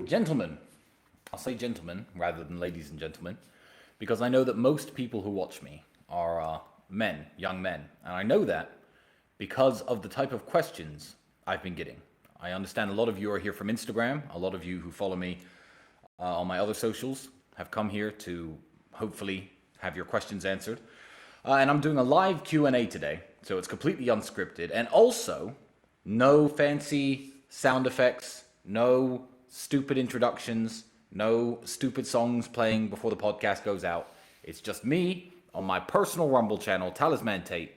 Gentlemen, I'll say gentlemen rather than ladies and gentlemen, because I know that most people who watch me are men, young men. And I know that because of the type of questions I've been getting. I understand a lot of you are here from Instagram. A lot of you who follow me on my other socials have come here to hopefully have your questions answered. And I'm doing a live Q&A today, so it's completely unscripted. And also, no fancy sound effects, no stupid introductions, no stupid songs playing before the podcast goes out. It's just me on my personal Rumble channel, Talisman Tate,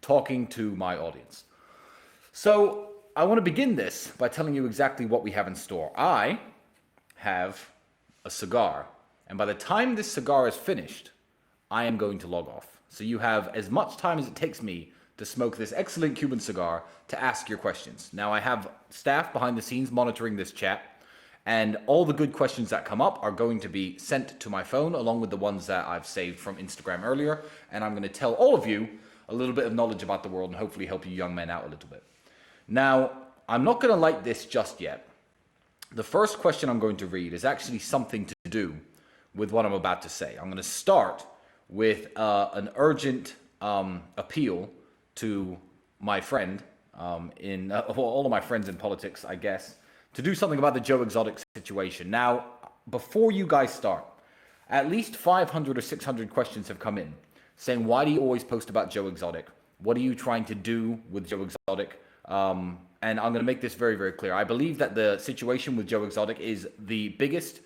talking to my audience. So I want to begin this by telling you exactly what we have in store. I have a cigar, and by the time this cigar is finished, I am going to log off. So you have as much time as it takes me to smoke this excellent Cuban cigar to ask your questions. Now I have staff behind the scenes monitoring this chat, and all the good questions that come up are going to be sent to my phone along with the ones that I've saved from Instagram earlier. And I'm going to tell all of you a little bit of knowledge about the world and hopefully help you young men out a little bit. Now, I'm not going to light this just yet. The first question I'm going to read is actually something to do with what I'm about to say. I'm going to start with an urgent appeal to my friend, all of my friends in politics, I guess, to do something about the Joe Exotic situation. Now, before you guys start, at least 500 or 600 questions have come in saying, why do you always post about Joe Exotic? What are you trying to do with Joe Exotic? And I'm going to make this very, very clear. I believe that the situation with Joe Exotic is the biggest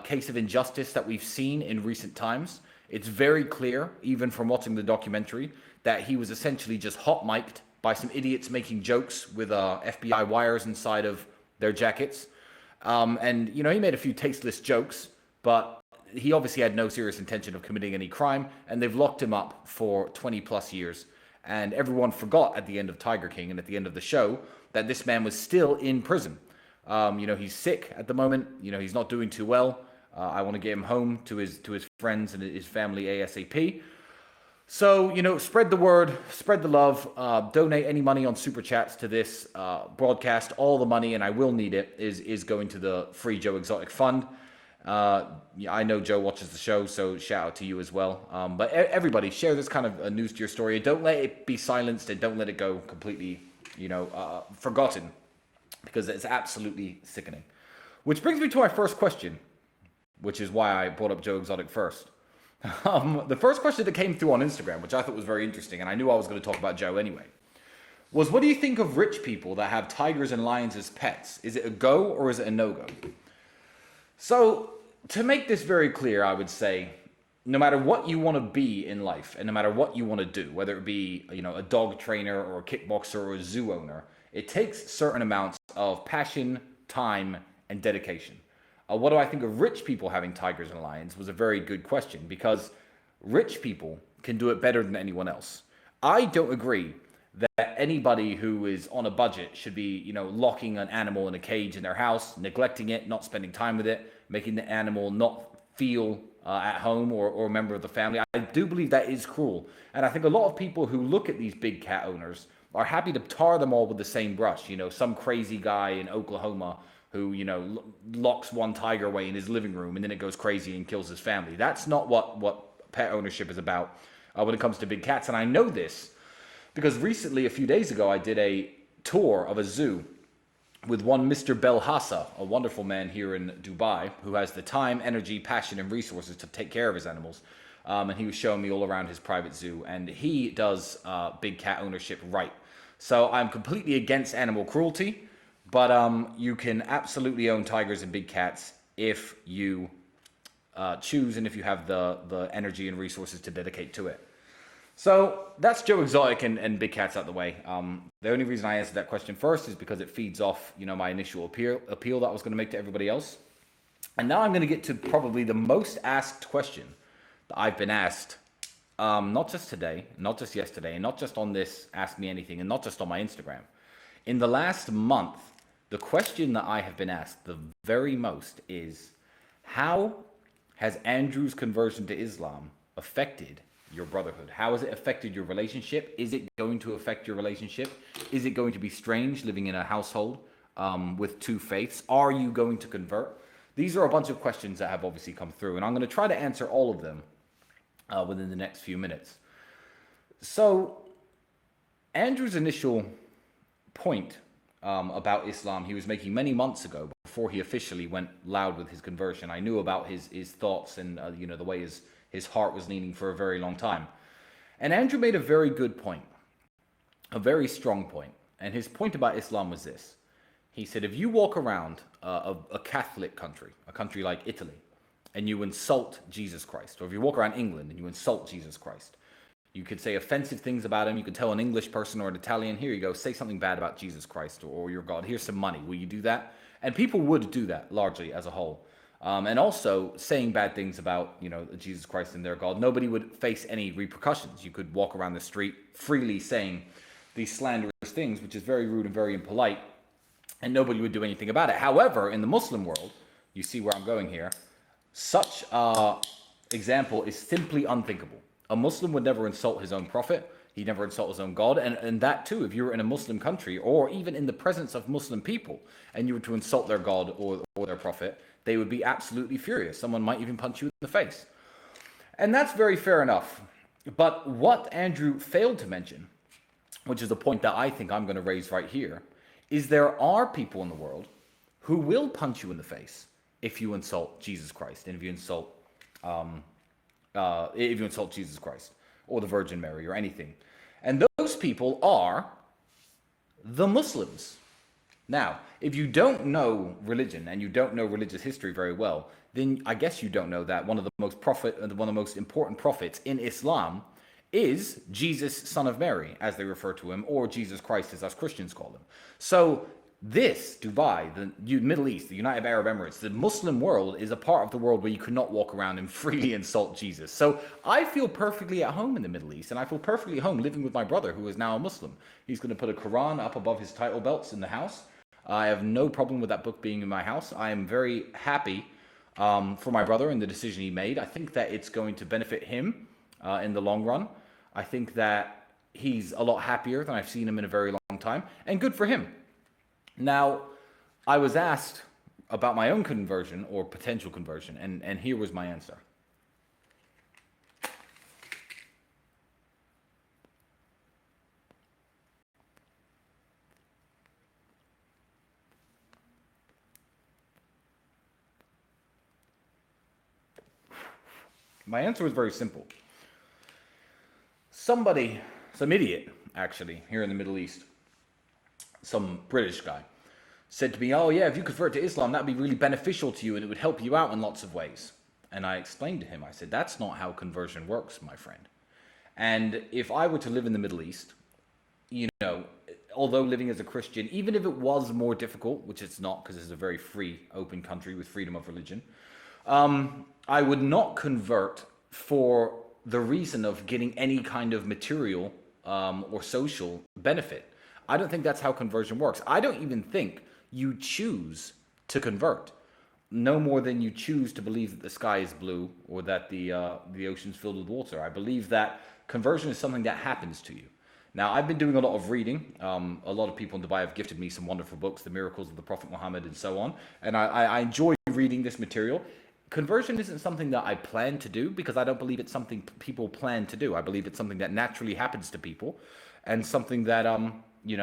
case of injustice that we've seen in recent times. It's very clear, even from watching the documentary, that he was essentially just hot-mic'd by some idiots making jokes with FBI wires inside of their jackets. And, you know, he made a few tasteless jokes, but he obviously had no serious intention of committing any crime, and they've locked him up for 20 plus years. And everyone forgot at the end of Tiger King and at the end of the show that this man was still in prison. You know, he's sick at the moment. You know, he's not doing too well. I want to get him home to his friends and his family ASAP. So, you know, spread the word, spread the love, donate any money on Super Chats to this broadcast. All the money, and I will need it, is going to the Free Joe Exotic Fund. I know Joe watches the show, so shout out to you as well. But everybody, share this kind of news to your story. Don't let it be silenced, and don't let it go completely, you know, forgotten, because it's absolutely sickening. Which brings me to my first question, which is why I brought up Joe Exotic first. The first question that came through on Instagram, which I thought was very interesting, and I knew I was going to talk about Joe anyway, was what do you think of rich people that have tigers and lions as pets? Is it a go or is it a no-go? So, to make this very clear, I would say, no matter what you want to be in life, and no matter what you want to do, whether it be, you know, a dog trainer or a kickboxer or a zoo owner, it takes certain amounts of passion, time, and dedication. What do I think of rich people having tigers and lions was a very good question, because rich people can do it better than anyone else. I don't agree that anybody who is on a budget should be, you know, locking an animal in a cage in their house, neglecting it, not spending time with it, making the animal not feel at home or a member of the family. I do believe that is cruel. And I think a lot of people who look at these big cat owners are happy to tar them all with the same brush. You know, some crazy guy in Oklahoma who, you know, locks one tiger away in his living room and then it goes crazy and kills his family. That's not what pet ownership is about when it comes to big cats. And I know this because recently, a few days ago, I did a tour of a zoo with one Mr. Belhassa, a wonderful man here in Dubai who has the time, energy, passion, and resources to take care of his animals. And he was showing me all around his private zoo, and he does big cat ownership right. So I'm completely against animal cruelty, but you can absolutely own tigers and big cats if you choose and if you have the energy and resources to dedicate to it. So that's Joe Exotic and big cats out the way. The only reason I answered that question first is because it feeds off, you know, my initial appeal that I was going to make to everybody else. And now I'm going to get to probably the most asked question that I've been asked, not just today, not just yesterday, and not just on this Ask Me Anything, and not just on my Instagram. In the last month, the question that I have been asked the very most is, how has Andrew's conversion to Islam affected your brotherhood? How has it affected your relationship? Is it going to affect your relationship? Is it going to be strange living in a household with two faiths? Are you going to convert? These are a bunch of questions that have obviously come through, and I'm going to try to answer all of them within the next few minutes. So, Andrew's initial point about Islam he was making many months ago before he officially went loud with his conversion. I knew about his thoughts and the way his heart was leaning for a very long time. And Andrew made a very good point, a very strong point. And his point about Islam was this. He said, if you walk around a Catholic country, a country like Italy, and you insult Jesus Christ, or if you walk around England and you insult Jesus Christ, you could say offensive things about him. You could tell an English person or an Italian, here you go, say something bad about Jesus Christ or your God. Here's some money. Will you do that? And people would do that largely as a whole. And also saying bad things about, Jesus Christ and their God. Nobody would face any repercussions. You could walk around the street freely saying these slanderous things, which is very rude and very impolite, and nobody would do anything about it. However, in the Muslim world, you see where I'm going here, such example is simply unthinkable. A Muslim would never insult his own prophet. He'd never insult his own God. And that too, if you were in a Muslim country or even in the presence of Muslim people and you were to insult their God or their prophet, they would be absolutely furious. Someone might even punch you in the face. And that's very fair enough. But what Andrew failed to mention, which is the point that I think I'm going to raise right here, is there are people in the world who will punch you in the face if you insult Jesus Christ and if you insult Jesus Christ or the Virgin Mary or anything. And those people are the Muslims. Now, if you don't know religion and you don't know religious history very well, then I guess you don't know that one of the most important prophets in Islam is Jesus, son of Mary, as they refer to him, or Jesus Christ, as us Christians call him. So this, Dubai, the Middle East, the United Arab Emirates, the Muslim world is a part of the world where you could not walk around and freely insult Jesus. So I feel perfectly at home in the Middle East, and I feel perfectly at home living with my brother, who is now a Muslim. He's going to put a Quran up above his title belts in the house. I have no problem with that book being in my house. I am very happy for my brother and the decision he made. I think that it's going to benefit him in the long run. I think that he's a lot happier than I've seen him in a very long time, and good for him. Now, I was asked about my own conversion or potential conversion, and here was my answer. My answer was very simple. Some idiot, actually, here in the Middle East, some British guy, said to me, oh yeah, if you convert to Islam, that'd be really beneficial to you and it would help you out in lots of ways. And I explained to him, I said, that's not how conversion works, my friend. And if I were to live in the Middle East, although living as a Christian, even if it was more difficult, which it's not because it's a very free, open country with freedom of religion, I would not convert for the reason of getting any kind of material or social benefit. I don't think that's how conversion works. I don't even think you choose to convert, no more than you choose to believe that the sky is blue or that the ocean's filled with water. I believe that conversion is something that happens to you. Now, I've been doing a lot of reading. A lot of people in Dubai have gifted me some wonderful books, The Miracles of the Prophet Muhammad and so on. And I enjoy reading this material. Conversion isn't something that I plan to do because I don't believe it's something people plan to do. I believe it's something that naturally happens to people and something that, you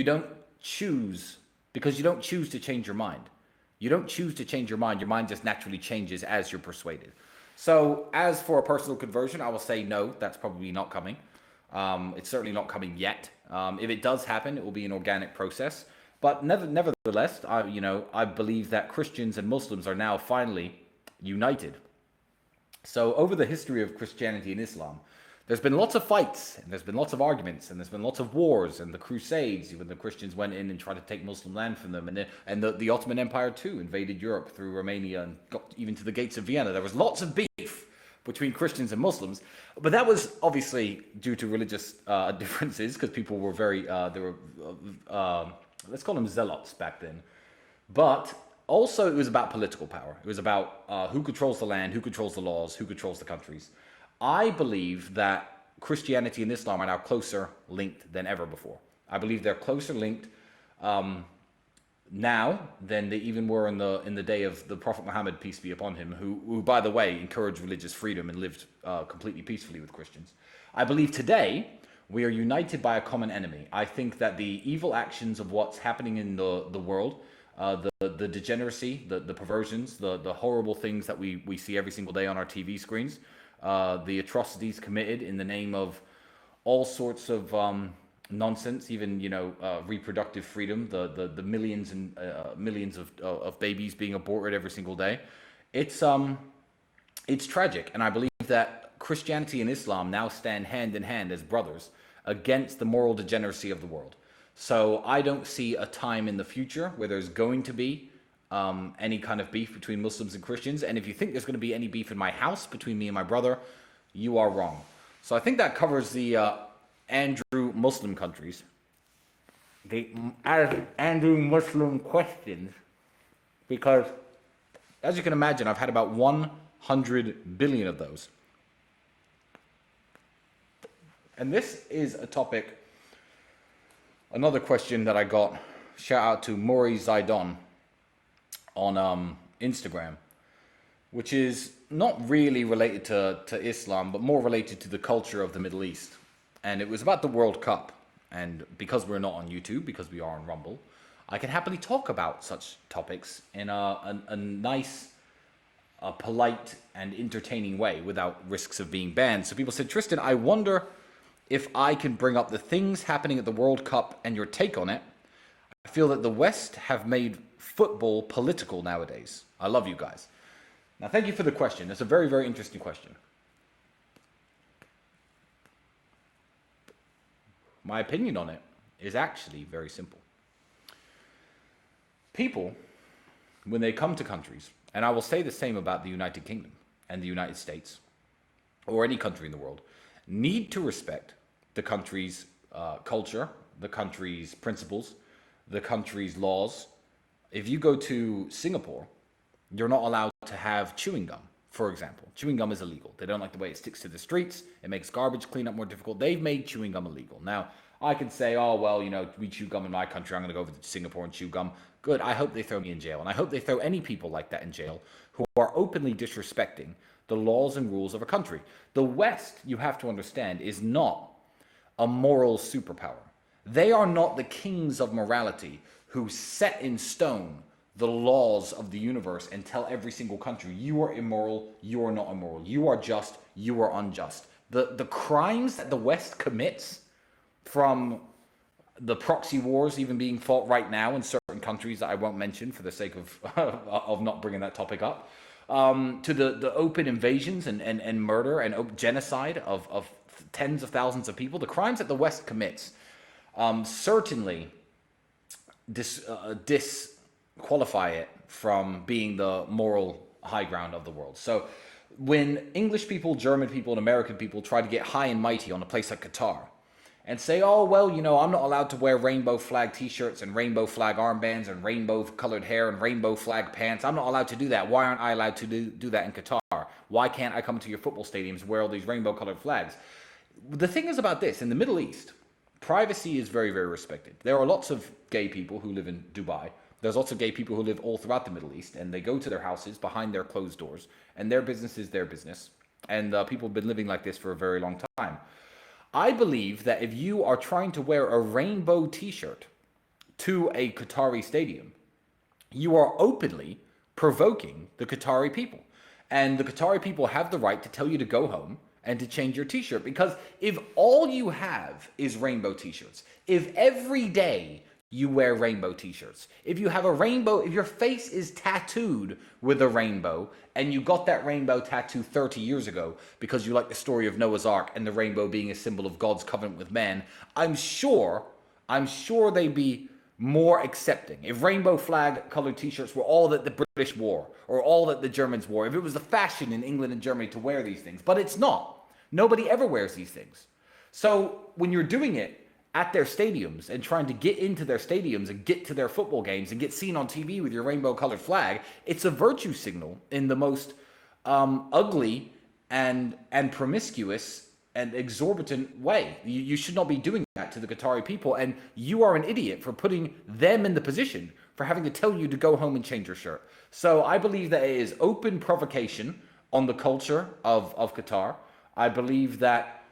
don't choose, because you don't choose to change your mind. You don't choose to change your mind just naturally changes as you're persuaded. So as for a personal conversion, I will say no, that's probably not coming. It's certainly not coming yet. If it does happen, it will be an organic process. But nevertheless, I believe that Christians and Muslims are now finally united. So over the history of Christianity and Islam, there's been lots of fights, and there's been lots of arguments, and there's been lots of wars, and the Crusades, when the Christians went in and tried to take Muslim land from them, and the Ottoman Empire too invaded Europe through Romania and got even to the gates of Vienna. There was lots of beef between Christians and Muslims, but that was obviously due to religious differences, because people were let's call them zealots back then. But also it was about political power. It was about who controls the land, who controls the laws, who controls the countries. I believe that Christianity and Islam are now closer linked than ever before. I believe they're closer linked now than they even were in the day of the Prophet Muhammad, peace be upon him, who by the way encouraged religious freedom and lived completely peacefully with Christians. I believe today we are united by a common enemy. I think that the evil actions of what's happening in the world, the degeneracy, the perversions, the horrible things that we see every single day on our TV screens, the atrocities committed in the name of all sorts of nonsense, even reproductive freedom, the millions and millions of babies being aborted every single day. It's tragic, and I believe that Christianity and Islam now stand hand in hand as brothers against the moral degeneracy of the world. So I don't see a time in the future where there's going to be any kind of beef between Muslims and Christians. And if you think there's going to be any beef in my house between me and my brother, you are wrong. So I think that covers the Andrew Muslim countries. The Andrew Muslim questions, because as you can imagine, I've had about 100 billion of those. And this is a topic, another question that I got, shout out to Maury Zaidon on Instagram, which is not really related to Islam, but more related to the culture of the Middle East. And it was about the World Cup. And because we're not on YouTube, because we are on Rumble, I can happily talk about such topics in a nice, polite, and entertaining way without risks of being banned. So people said, Tristan, I wonder if I can bring up the things happening at the World Cup and your take on it. I feel that the West have made football political nowadays. I love you guys. Now, thank you for the question. That's a very, very interesting question. My opinion on it is actually very simple. People, when they come to countries, and I will say the same about the United Kingdom and the United States, or any country in the world, need to respect the country's culture, the country's principles, the country's laws. If you go to Singapore, you're not allowed to have chewing gum, for example. Chewing gum is illegal. They don't like the way it sticks to the streets. It makes garbage cleanup more difficult. They've made chewing gum illegal. Now, I can say, oh, well, we chew gum in my country. I'm going to go over to Singapore and chew gum. Good. I hope they throw me in jail. And I hope they throw any people like that in jail who are openly disrespecting the laws and rules of a country. The West, you have to understand, is not a moral superpower. They are not the kings of morality who set in stone the laws of the universe and tell every single country, you are immoral, you are not immoral, you are just, you are unjust. The crimes that the West commits, from the proxy wars even being fought right now in certain countries that I won't mention for the sake of not bringing that topic up, to the open invasions and murder and genocide of tens of thousands of people, the crimes that the West commits certainly disqualify it from being the moral high ground of the world. So when English people, German people, and American people try to get high and mighty on a place like Qatar and say, oh, well, I'm not allowed to wear rainbow flag t-shirts and rainbow flag armbands and rainbow colored hair and rainbow flag pants. I'm not allowed to do that. Why aren't I allowed to do that in Qatar? Why can't I come to your football stadiums and wear all these rainbow colored flags? The thing is about this, in the Middle East, privacy is very, very respected. There are lots of gay people who live in Dubai. There's lots of gay people who live all throughout the Middle East, and they go to their houses behind their closed doors, and their business is their business. And people have been living like this for a very long time. I believe that if you are trying to wear a rainbow t-shirt to a Qatari stadium, you are openly provoking the Qatari people. And the Qatari people have the right to tell you to go home and to change your t-shirt. Because if all you have is rainbow t-shirts, if every day you wear rainbow t-shirts, if you have a rainbow, if your face is tattooed with a rainbow, and you got that rainbow tattoo 30 years ago because you like the story of Noah's Ark and the rainbow being a symbol of God's covenant with man, I'm sure they'd be more accepting. If rainbow flag colored t-shirts were all that the British wore, or all that the Germans wore, if it was the fashion in England and Germany to wear these things, but it's not. Nobody ever wears these things. So when you're doing it at their stadiums and trying to get into their stadiums and get to their football games and get seen on TV with your rainbow colored flag, it's a virtue signal in the most ugly and promiscuous and exorbitant way. You should not be doing that that to the Qatari people, and you are an idiot for putting them in the position for having to tell you to go home and change your shirt. So I believe that it is open provocation on the culture of Qatar. I believe that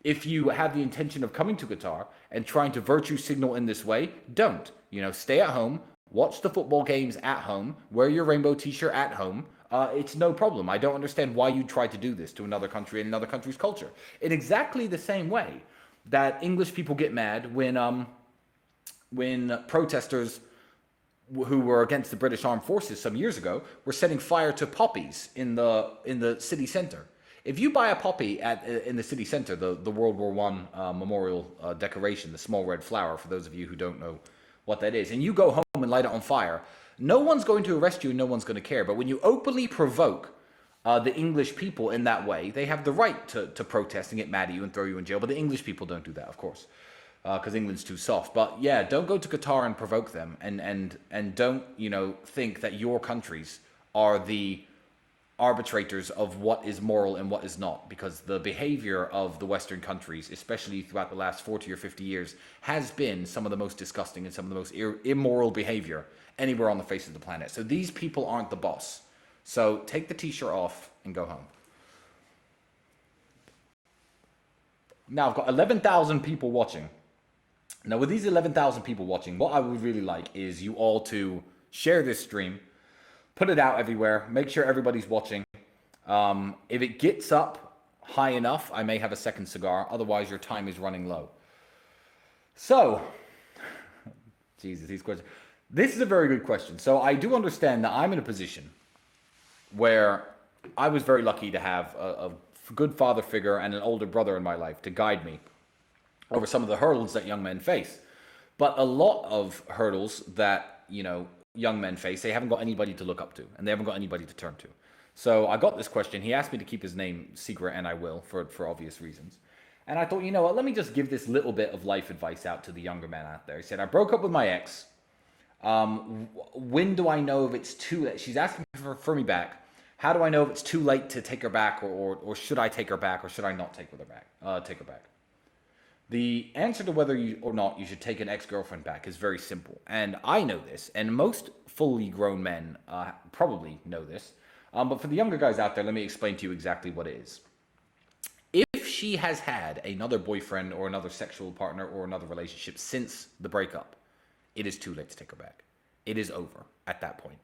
if you have the intention of coming to Qatar and trying to virtue signal in this way, don't. Stay at home, watch the football games at home, wear your rainbow t-shirt at home. It's no problem. I don't understand why you try to do this to another country and another country's culture. In exactly the same way that English people get mad when protesters who were against the British Armed Forces some years ago were setting fire to poppies in the city center. If you buy a poppy in the city center, the World War One memorial decoration, the small red flower, for those of you who don't know what that is, and you go home and light it on fire, no one's going to arrest you and no one's going to care. But when you openly provoke the English people in that way, they have the right to protest and get mad at you and throw you in jail. But the English people don't do that, of course, because England's too soft. But yeah, don't go to Qatar and provoke them, and don't think that your countries are the arbitrators of what is moral and what is not, because the behavior of the Western countries, especially throughout the last 40 or 50 years, has been some of the most disgusting and some of the most immoral behavior anywhere on the face of the planet. So these people aren't the boss. So take the t-shirt off and go home. Now I've got 11,000 people watching. Now with these 11,000 people watching, what I would really like is you all to share this stream, put it out everywhere, make sure everybody's watching. If it gets up high enough, I may have a second cigar. Otherwise, your time is running low. So, Jesus, these questions. This is a very good question. So I do understand that I'm in a position where I was very lucky to have a good father figure and an older brother in my life to guide me over some of the hurdles that young men face. But a lot of hurdles that, young men face, they haven't got anybody to look up to, and they haven't got anybody to turn to. So I got this question. He asked me to keep his name secret, and I will, for obvious reasons. And I thought, you know what, let me just give this little bit of life advice out to the younger men out there. He said, I broke up with my ex. When do I know if it's too late? She's asking for me back. How do I know if it's too late to take her back, or should I take her back, or should I not take her back? The answer to whether or not you should take an ex-girlfriend back is very simple. And I know this, and most fully grown men probably know this. But for the younger guys out there, let me explain to you exactly what it is. If she has had another boyfriend or another sexual partner or another relationship since the breakup, it is too late to take her back. It is over at that point.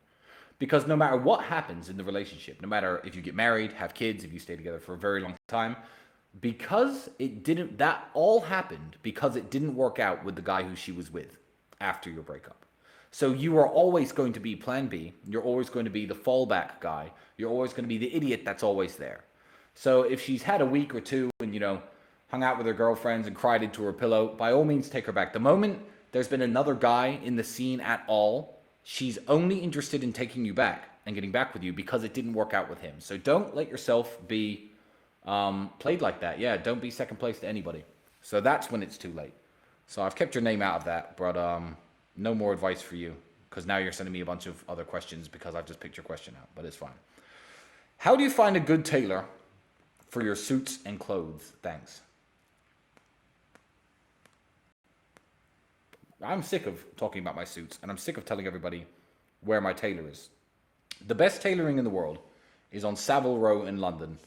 Because no matter what happens in the relationship, no matter if you get married, have kids, if you stay together for a very long time, because that all happened because it didn't work out with the guy who she was with after your breakup. So you are always going to be plan B. You're always going to be the fallback guy. You're always going to be the idiot that's always there. So if she's had a week or two and, hung out with her girlfriends and cried into her pillow, by all means, take her back. The moment there's been another guy in the scene at all, she's only interested in taking you back and getting back with you because it didn't work out with him. So don't let yourself be played like that. Yeah, don't be second place to anybody. So that's when it's too late. So I've kept your name out of that, but no more advice for you, because now you're sending me a bunch of other questions because I've just picked your question out, but it's fine. How do you find a good tailor for your suits and clothes? Thanks. I'm sick of talking about my suits, and I'm sick of telling everybody where my tailor is. The best tailoring in the world is on Savile Row in London.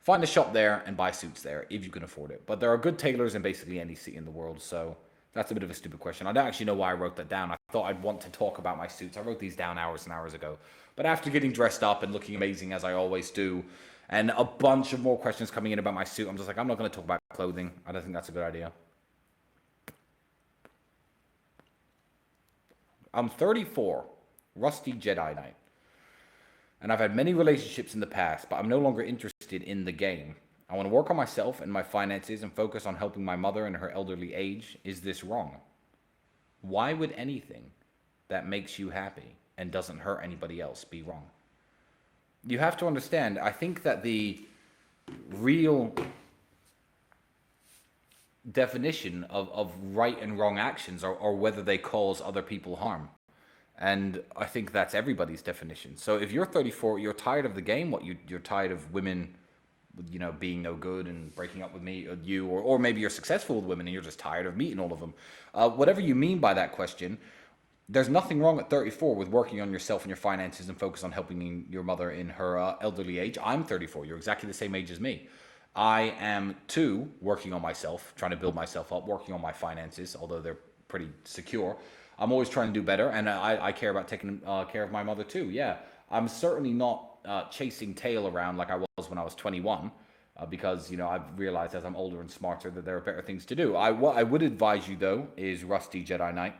Find a shop there and buy suits there if you can afford it. But there are good tailors in basically any city in the world, so that's a bit of a stupid question. I don't actually know why I wrote that down. I thought I'd want to talk about my suits. I wrote these down hours and hours ago. But after getting dressed up and looking amazing as I always do, and a bunch of more questions coming in about my suit, I'm just like, I'm not going to talk about clothing. I don't think that's a good idea. I'm 34, rusty Jedi Knight. And I've had many relationships in the past, but I'm no longer interested in the game. I want to work on myself and my finances and focus on helping my mother in her elderly age. Is this wrong? Why would anything that makes you happy and doesn't hurt anybody else be wrong? You have to understand, I think that the real definition of right and wrong actions are whether they cause other people harm. And I think that's everybody's definition. So if you're 34, you're tired of the game, you're tired of women being no good and breaking up with or maybe you're successful with women and you're just tired of meeting all of them. Whatever you mean by that question, there's nothing wrong at 34 with working on yourself and your finances and focus on helping your mother in her elderly age. I'm 34. You're exactly the same age as me. I am too working on myself, trying to build myself up, working on my finances, although they're pretty secure. I'm always trying to do better, and I care about taking care of my mother too. Yeah, I'm certainly not chasing tail around like I was when I was 21, because I've realized as I'm older and smarter that there are better things to do. What I would advise you though is Rusty Jedi Knight.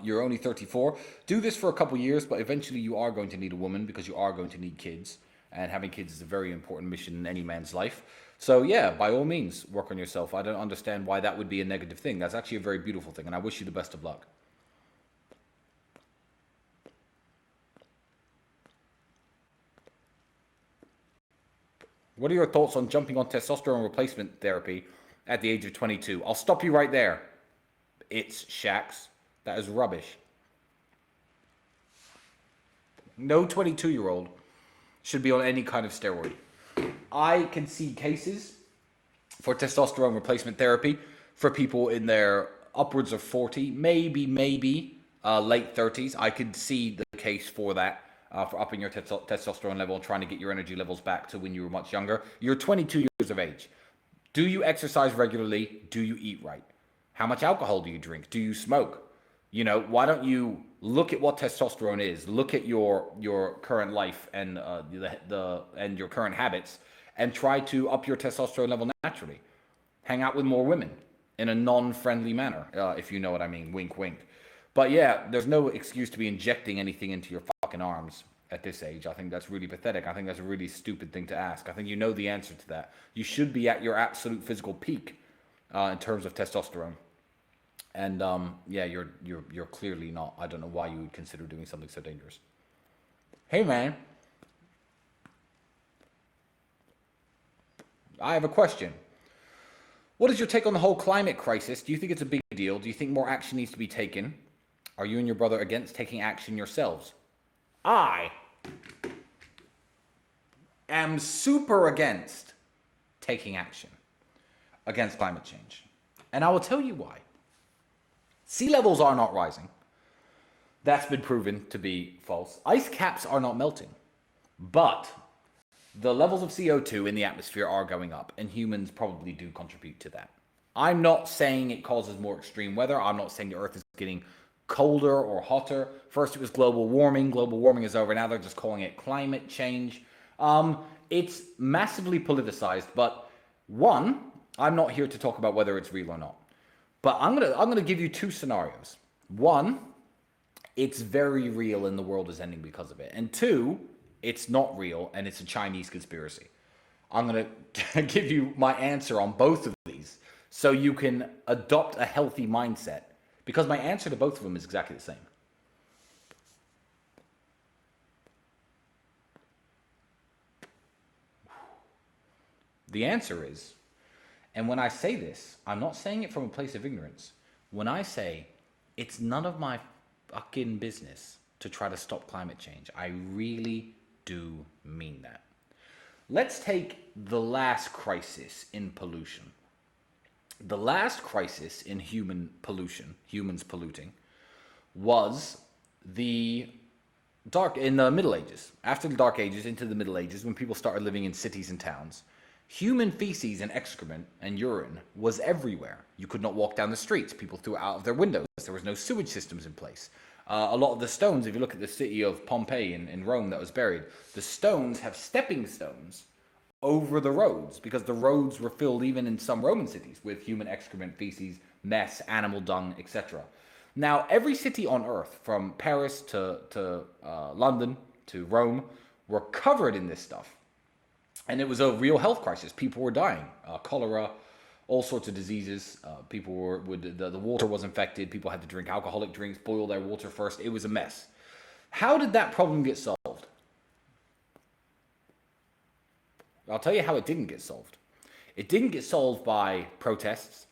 You're only 34. Do this for a couple years, but eventually you are going to need a woman because you are going to need kids. And having kids is a very important mission in any man's life. So yeah, by all means, work on yourself. I don't understand why that would be a negative thing. That's actually a very beautiful thing, and I wish you the best of luck. What are your thoughts on jumping on testosterone replacement therapy at the age of 22? I'll stop you right there. It's Shax. That is rubbish. No 22-year-old should be on any kind of steroid. I can see cases for testosterone replacement therapy for people in their upwards of 40, maybe late 30s. I could see the case for that, for upping your testosterone level and trying to get your energy levels back to when you were much younger. You're 22 years of age. Do you exercise regularly? Do you eat right? How much alcohol do you drink? Do you smoke? Why don't you look at what testosterone is? Look at your current life and and your current habits, and try to up your testosterone level naturally. Hang out with more women in a non-friendly manner, if you know what I mean. Wink, wink. But yeah, there's no excuse to be injecting anything into your fucking arms at this age. I think that's really pathetic. I think that's a really stupid thing to ask. I think you know the answer to that. You should be at your absolute physical peak in terms of testosterone. And yeah, you're clearly not. I don't know why you would consider doing something so dangerous. Hey man, I have a question. What is your take on the whole climate crisis? Do you think it's a big deal? Do you think more action needs to be taken? Are you and your brother against taking action yourselves? I am super against taking action against climate change. And I will tell you why. Sea levels are not rising. That's been proven to be false. Ice caps are not melting. But the levels of CO2 in the atmosphere are going up, and humans probably do contribute to that. I'm not saying it causes more extreme weather. I'm not saying the Earth is getting colder or hotter. First it was global warming. Global warming is over. Now they're just calling it climate change. It's massively politicized, but one, I'm not here to talk about whether it's real or not. But I'm gonna give you two scenarios. One, it's very real and the world is ending because of it. And two, it's not real and it's a Chinese conspiracy. I'm gonna give you my answer on both of these so you can adopt a healthy mindset, because my answer to both of them is exactly the same. The answer is, and when I say this, I'm not saying it from a place of ignorance. When I say it's none of my fucking business to try to stop climate change, I really do mean that. Let's take the last crisis in pollution. The last crisis in human pollution, humans polluting, was in the Middle Ages. After the Dark Ages, into the Middle Ages, when people started living in cities and towns, human feces and excrement and urine was everywhere. You could not walk down the streets. People threw it out of their windows. There was no sewage systems in place. A lot of the stones, if you look at the city of Pompeii in Rome that was buried, the stones have stepping stones over the roads because the roads were filled, even in some Roman cities, with human excrement, feces, mess, animal dung, etc. Now, every city on earth, from Paris to London to Rome, were covered in this stuff. And it was a real health crisis. People were dying. Cholera, all sorts of diseases. The water was infected. People had to drink alcoholic drinks, boil their water first. It was a mess. How did that problem get solved? I'll tell you how it didn't get solved. It didn't get solved by protests,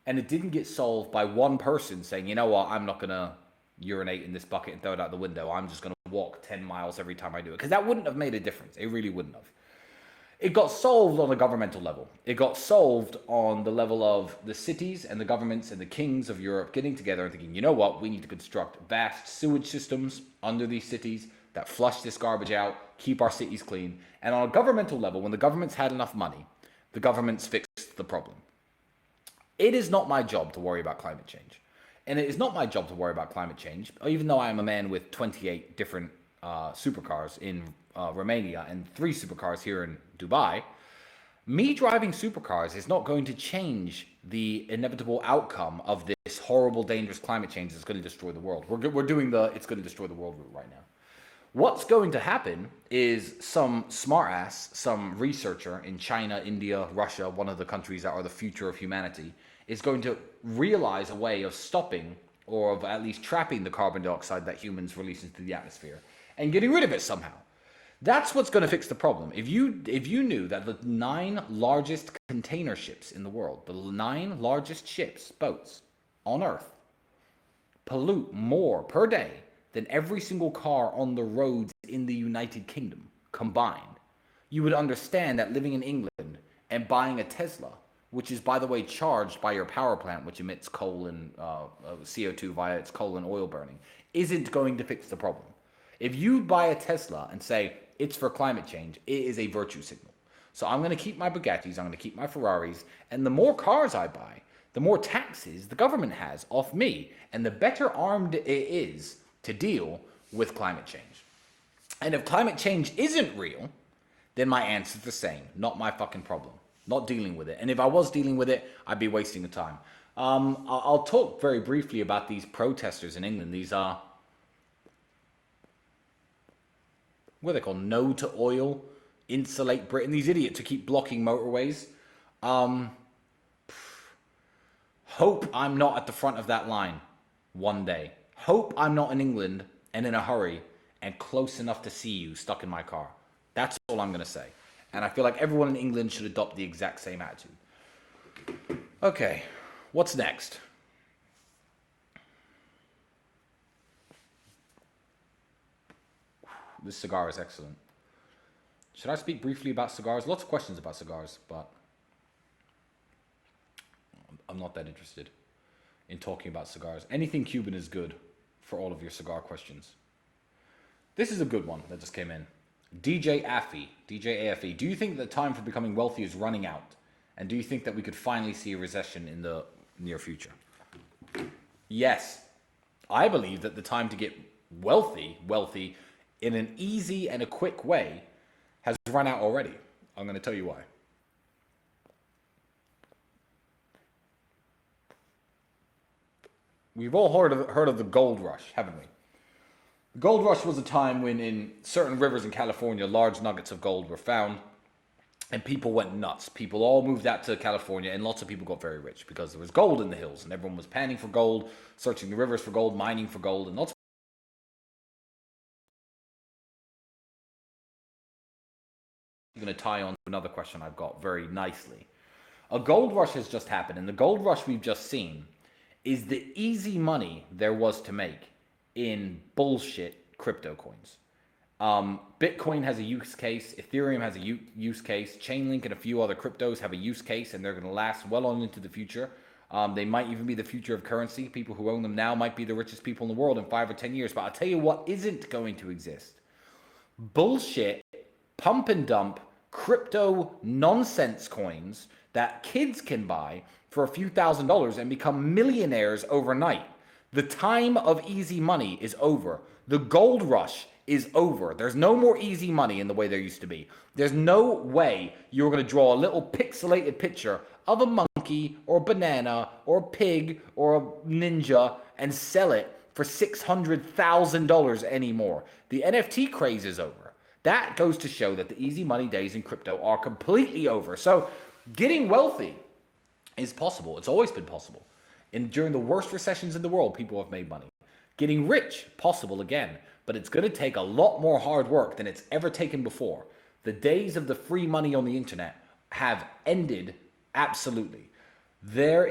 and it didn't get solved by one person saying, you know what, I'm not going to urinate in this bucket and throw it out the window. I'm just going to walk 10 miles every time I do it. Because that wouldn't have made a difference. It really wouldn't have. It got solved on a governmental level. It got solved on the level of the cities and the governments and the kings of Europe getting together and thinking, you know what, we need to construct vast sewage systems under these cities that flush this garbage out, keep our cities clean. And on a governmental level, when the governments had enough money, the governments fixed the problem. It is not my job to worry about climate change. And it is not my job to worry about climate change, even though I am a man with 28 different supercars in Romania and 3 supercars here in Dubai. Me driving supercars is not going to change the inevitable outcome of this horrible, dangerous climate change that's going to destroy the world. We're doing the it's going to destroy the world route right now. What's going to happen is some smartass, some researcher in China, India, Russia, one of the countries that are the future of humanity, is going to realize a way of stopping or of at least trapping the carbon dioxide that humans release into the atmosphere and getting rid of it somehow. That's what's going to fix the problem. If you knew that the 9 largest container ships in the world, the 9 largest ships, boats on Earth, pollute more per day than every single car on the roads in the United Kingdom combined, you would understand that living in England and buying a Tesla, which is, by the way, charged by your power plant, which emits coal and CO2 via its coal and oil burning, isn't going to fix the problem. If you buy a Tesla and say it's for climate change, it is a virtue signal. So I'm going to keep my Bugattis, I'm going to keep my Ferraris, and the more cars I buy, the more taxes the government has off me, and the better armed it is to deal with climate change. And if climate change isn't real, then my answer's the same. Not my fucking problem. Not dealing with it. And if I was dealing with it, I'd be wasting the time. I'll talk very briefly about these protesters in England. These are, what are they called? No to oil, insulate Britain. These idiots who keep blocking motorways. Hope I'm not at the front of that line one day. Hope I'm not in England and in a hurry and close enough to see you stuck in my car. That's all I'm going to say. And I feel like everyone in England should adopt the exact same attitude. Okay, what's next? This cigar is excellent. Should I speak briefly about cigars? Lots of questions about cigars, but I'm not that interested in talking about cigars. Anything Cuban is good for all of your cigar questions. This is a good one that just came in. DJ AFE, do you think the time for becoming wealthy is running out? And do you think that we could finally see a recession in the near future? Yes. I believe that the time to get wealthy in an easy and a quick way has run out already. I'm going to tell you why. We've all heard of the gold rush, haven't we? The gold rush was a time when in certain rivers in California, large nuggets of gold were found and people went nuts. People all moved out to California and lots of people got very rich because there was gold in the hills and everyone was panning for gold, searching the rivers for gold, mining for gold, and lots of going to tie on to another question I've got very nicely. A gold rush has just happened, and the gold rush we've just seen is the easy money there was to make in bullshit crypto coins. Bitcoin has a use case, Ethereum has a use case, Chainlink and a few other cryptos have a use case, and they're going to last well on into the future. They might even be the future of currency. People who own them now might be the richest people in the world in 5 or 10 years. But I'll tell you what isn't going to exist. Bullshit, pump and dump, crypto nonsense coins that kids can buy for a few $1,000s and become millionaires overnight. The time of easy money is over. The gold rush is over. There's no more easy money in the way there used to be. There's no way you're going to draw a little pixelated picture of a monkey or a banana or a pig or a ninja and sell it for $600,000 anymore. The NFT craze is over. That goes to show that the easy money days in crypto are completely over. So getting wealthy is possible. It's always been possible. And during the worst recessions in the world, people have made money. Getting rich, possible again. But it's going to take a lot more hard work than it's ever taken before. The days of the free money on the internet have ended absolutely. There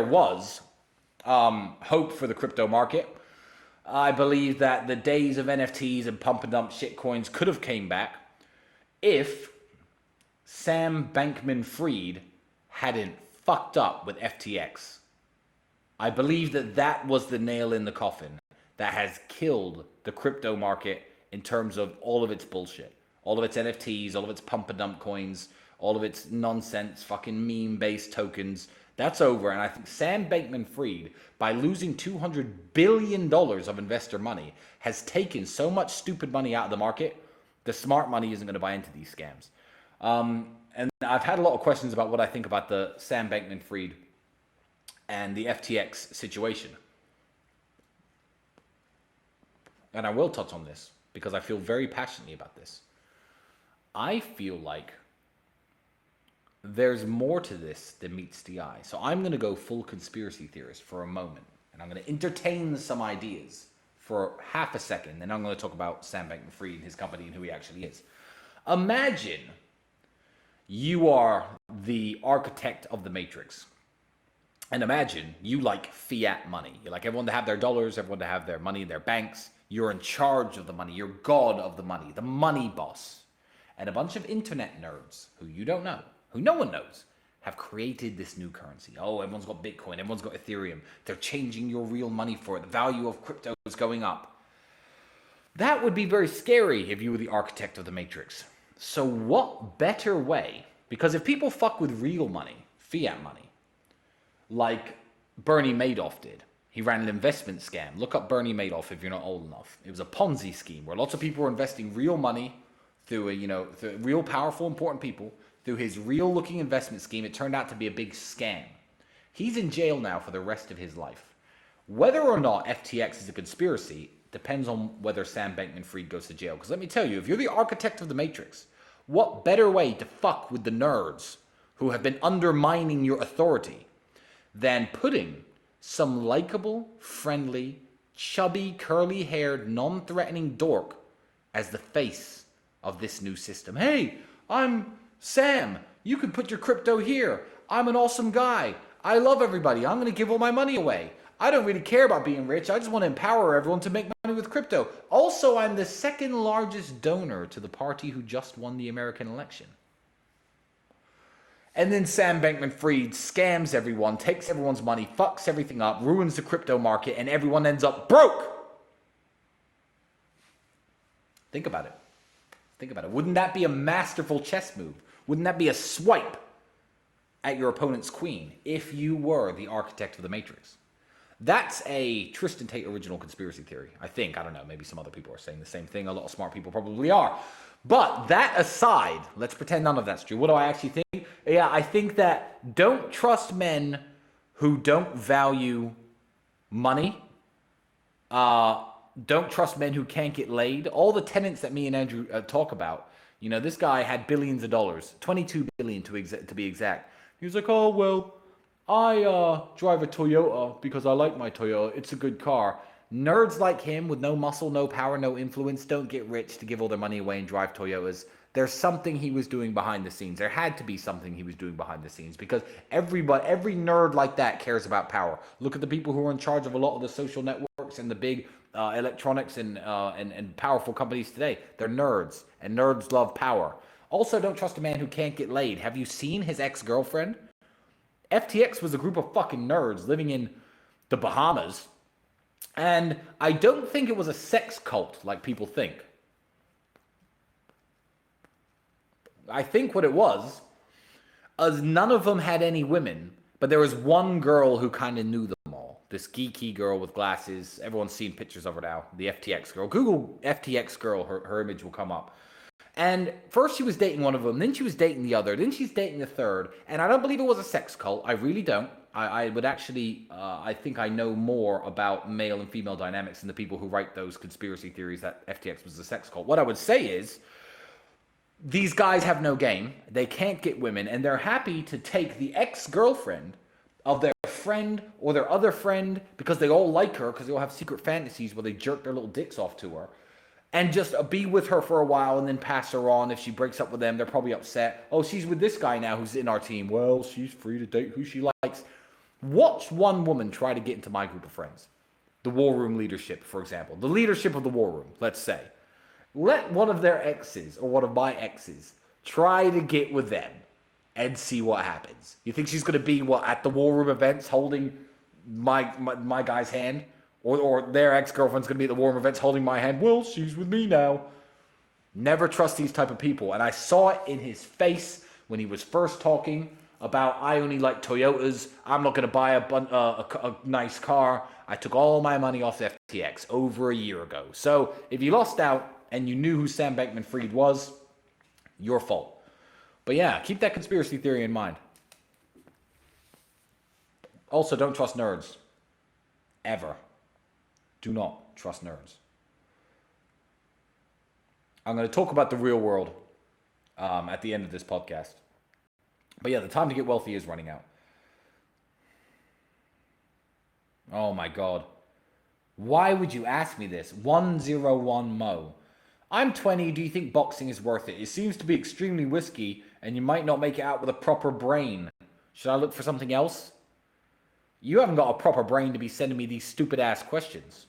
was hope for the crypto market. I believe that the days of NFTs and pump and dump shitcoins could have came back if Sam Bankman-Fried hadn't fucked up with FTX. I believe that that was the nail in the coffin that has killed the crypto market in terms of all of its bullshit. All of its NFTs, all of its pump and dump coins, all of its nonsense fucking meme-based tokens. That's over, and I think Sam Bankman-Fried, by losing $200 billion of investor money, has taken so much stupid money out of the market, the smart money isn't going to buy into these scams. And I've had a lot of questions about what I think about the Sam Bankman-Fried and the FTX situation. And I will touch on this because I feel very passionately about this. I feel like there's more to this than meets the eye. So I'm going to go full conspiracy theorist for a moment. And I'm going to entertain some ideas for half a second. Then I'm going to talk about Sam Bankman-Fried and his company and who he actually is. Imagine you are the architect of the Matrix. And imagine you like fiat money. You like everyone to have their dollars, everyone to have their money in their banks. You're in charge of the money. You're God of the money, the money boss. And a bunch of internet nerds who you don't know, who no one knows, have created this new currency. Oh, everyone's got Bitcoin, everyone's got Ethereum. They're changing your real money for it. The value of crypto is going up. That would be very scary if you were the architect of the Matrix. So what better way? Because if people fuck with real money, fiat money, like Bernie Madoff did, he ran an investment scam. Look up Bernie Madoff if you're not old enough. It was a Ponzi scheme where lots of people were investing real money through through real powerful, important people, through his real-looking investment scheme. It turned out to be a big scam. He's in jail now for the rest of his life. Whether or not FTX is a conspiracy depends on whether Sam Bankman-Fried goes to jail. Because let me tell you, if you're the architect of the Matrix, what better way to fuck with the nerds who have been undermining your authority than putting some likable, friendly, chubby, curly-haired, non-threatening dork as the face of this new system. Hey, I'm Sam. You can put your crypto here. I'm an awesome guy. I love everybody. I'm going to give all my money away. I don't really care about being rich. I just want to empower everyone to make money with crypto. Also, I'm the second largest donor to the party who just won the American election. And then Sam Bankman-Fried scams everyone, takes everyone's money, fucks everything up, ruins the crypto market, and everyone ends up broke. Think about it. Think about it. Wouldn't that be a masterful chess move? Wouldn't that be a swipe at your opponent's queen if you were the architect of the Matrix? That's a Tristan Tate original conspiracy theory, I think. I don't know. Maybe some other people are saying the same thing. A lot of smart people probably are. But that aside, let's pretend none of that's true. What do I actually think? Yeah, I think that don't trust men who don't value money. Don't trust men who can't get laid. All the tenets that me and Andrew talk about. You know, this guy had billions of dollars, 22 billion to be exact. He was like, oh, well, I drive a Toyota because I like my Toyota. It's a good car. Nerds like him with no muscle, no power, no influence don't get rich to give all their money away and drive Toyotas. There's something he was doing behind the scenes. There had to be something he was doing behind the scenes because every nerd like that cares about power. Look at the people who are in charge of a lot of the social networks and the big electronics and powerful companies today. They're nerds, and nerds love power. Also, don't trust a man who can't get laid. Have you seen his ex-girlfriend? FTX was a group of fucking nerds living in the Bahamas. And I don't think it was a sex cult like people think. I think what it was none of them had any women, but there was one girl who kind of knew them all. This geeky girl with glasses. Everyone's seen pictures of her now. The FTX girl. Google FTX girl. Her image will come up. And first she was dating one of them, then she was dating the other, then she's dating the third. And I don't believe it was a sex cult. I really don't. I would actually, I think I know more about male and female dynamics than the people who write those conspiracy theories that FTX was a sex cult. What I would say is, these guys have no game. They can't get women, and they're happy to take the ex-girlfriend of their friend or their other friend because they all like her, because they all have secret fantasies where they jerk their little dicks off to her, and just be with her for a while and then pass her on. If she breaks up with them, they're probably upset. Oh, she's with this guy now who's in our team. Well, she's free to date who she likes. Watch one woman try to get into my group of friends. the war room leadership, for example, the leadership of the war room, let's say, let one of their exes or one of my exes try to get with them and see what happens. You think she's going to be at the war room events holding my guy's hand? Or their ex-girlfriend's going to be at the war room events holding my hand? Well, she's with me now. Never trust these type of people. And I saw it in his face when he was first talking about, I only like Toyotas. I'm not going to buy a nice car. I took all my money off the FTX over a year ago. So if you lost out and you knew who Sam Bankman-Fried was, your fault. But yeah, keep that conspiracy theory in mind. Also, don't trust nerds. Ever. Do not trust nerds. I'm going to talk about the real world at the end of this podcast. But yeah, the time to get wealthy is running out. Oh my God. Why would you ask me this? 101 Mo. I'm 20. Do you think boxing is worth it? It seems to be extremely risky and you might not make it out with a proper brain. Should I look for something else? You haven't got a proper brain to be sending me these stupid ass questions.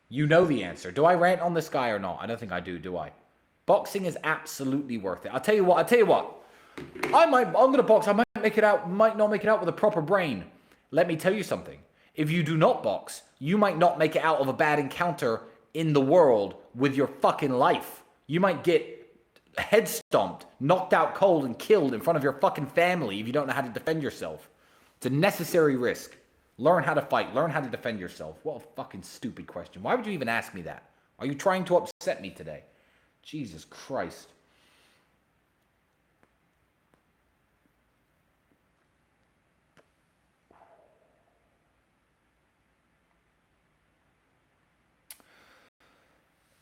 You know the answer. Do I rant on this guy or not? I don't think I do I? Boxing is absolutely worth it. I'll tell you what. I'm going to box. I might not make it out with a proper brain. Let me tell you something. If you do not box, you might not make it out of a bad encounter in the world with your fucking life. You might get head stomped, knocked out cold, and killed in front of your fucking family if you don't know how to defend yourself. It's a necessary risk. Learn how to fight. Learn how to defend yourself. What a fucking stupid question. Why would you even ask me that? Are you trying to upset me today? Jesus Christ.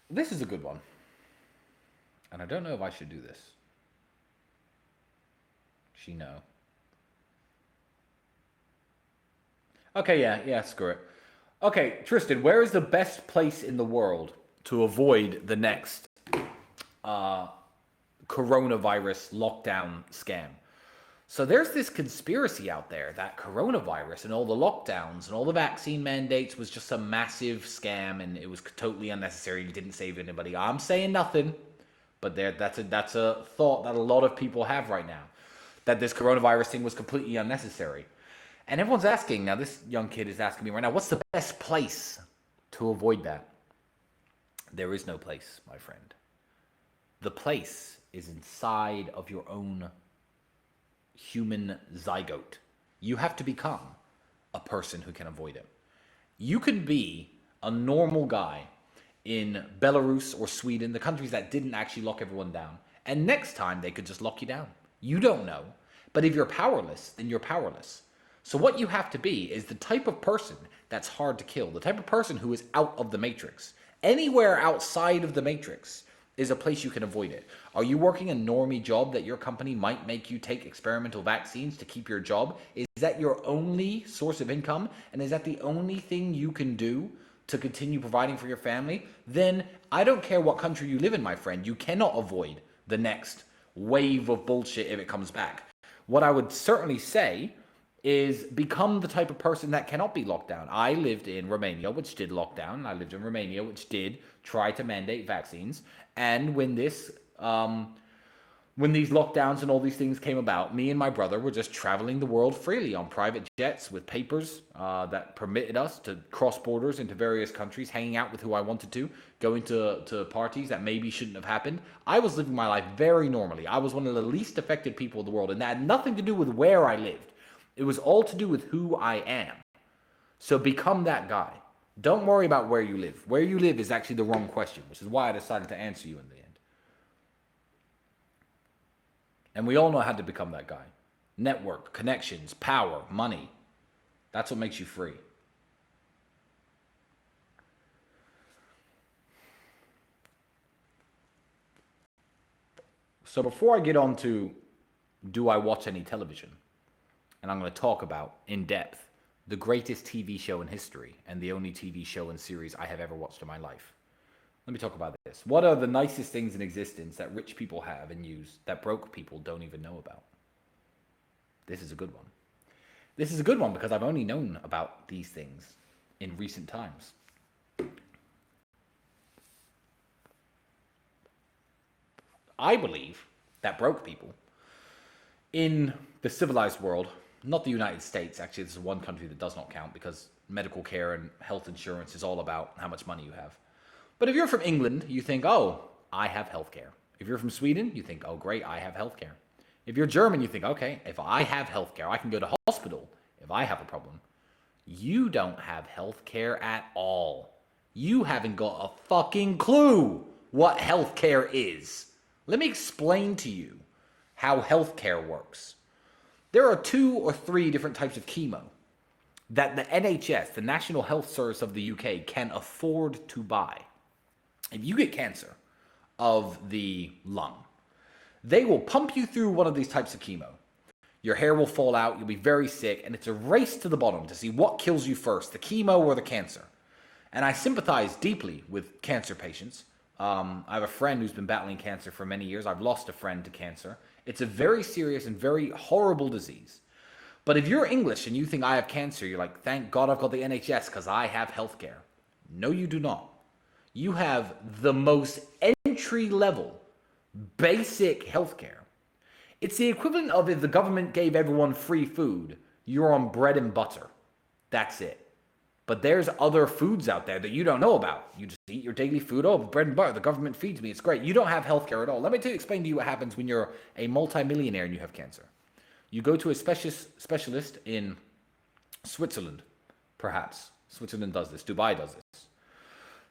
This is a good one. And I don't know if I should do this. She know. Okay, yeah, screw it. Okay, Tristan, where is the best place in the world to avoid the next coronavirus lockdown scam? So there's this conspiracy out there that coronavirus and all the lockdowns and all the vaccine mandates was just a massive scam and it was totally unnecessary. It didn't save anybody. I'm saying nothing, but that's a thought that a lot of people have right now, that this coronavirus thing was completely unnecessary. And everyone's asking, now this young kid is asking me right now, what's the best place to avoid that? There is no place, my friend. The place is inside of your own human zygote. You have to become a person who can avoid it. You can be a normal guy in Belarus or Sweden, the countries that didn't actually lock everyone down, and next time they could just lock you down. You don't know. But if you're powerless, then you're powerless. So what you have to be is the type of person that's hard to kill, the type of person who is out of the matrix. Anywhere outside of the matrix is a place you can avoid it. Are you working a normie job that your company might make you take experimental vaccines to keep your job? Is that your only source of income? And is that the only thing you can do to continue providing for your family? Then I don't care what country you live in, my friend. You cannot avoid the next wave of bullshit if it comes back. What I would certainly say is become the type of person that cannot be locked down. I lived in Romania, which did lock down. I lived in Romania, which did try to mandate vaccines. And when these lockdowns and all these things came about, me and my brother were just traveling the world freely on private jets with papers that permitted us to cross borders into various countries, hanging out with who I wanted to, going to parties that maybe shouldn't have happened. I was living my life very normally. I was one of the least affected people in the world, and that had nothing to do with where I lived. It was all to do with who I am. So become that guy. Don't worry about where you live. Where you live is actually the wrong question, which is why I decided to answer you in the end. And we all know how to become that guy. Network, connections, power, money. That's what makes you free. So before I get on to do I watch any television, and I'm going to talk about, in depth, the greatest TV show in history and the only TV show and series I have ever watched in my life. Let me talk about this. What are the nicest things in existence that rich people have and use that broke people don't even know about? This is a good one. This is a good one because I've only known about these things in recent times. I believe that broke people in the civilized world, not the United States, actually, this is one country that does not count because medical care and health insurance is all about how much money you have. But if you're from England, you think, oh, I have healthcare. If you're from Sweden, you think, oh, great, I have healthcare. If you're German, you think, okay, if I have healthcare, I can go to hospital if I have a problem. You don't have healthcare at all. You haven't got a fucking clue what healthcare is. Let me explain to you how healthcare works. There are 2 or 3 different types of chemo that the NHS, the National Health Service of the UK, can afford to buy. If you get cancer of the lung, they will pump you through one of these types of chemo. Your hair will fall out, you'll be very sick, and it's a race to the bottom to see what kills you first, the chemo or the cancer. And I sympathize deeply with cancer patients. I have a friend who's been battling cancer for many years. I've lost a friend to cancer. It's a very serious and very horrible disease. But if you're English and you think I have cancer, you're like, thank God I've got the NHS because I have healthcare. No, you do not. You have the most entry-level, basic healthcare. It's the equivalent of if the government gave everyone free food, you're on bread and butter. That's it. But there's other foods out there that you don't know about. You just eat your daily food. Oh, bread and butter. The government feeds me. It's great. You don't have healthcare at all. Let me explain to you what happens when you're a multimillionaire and you have cancer. You go to a specialist in Switzerland, perhaps. Switzerland does this. Dubai does this.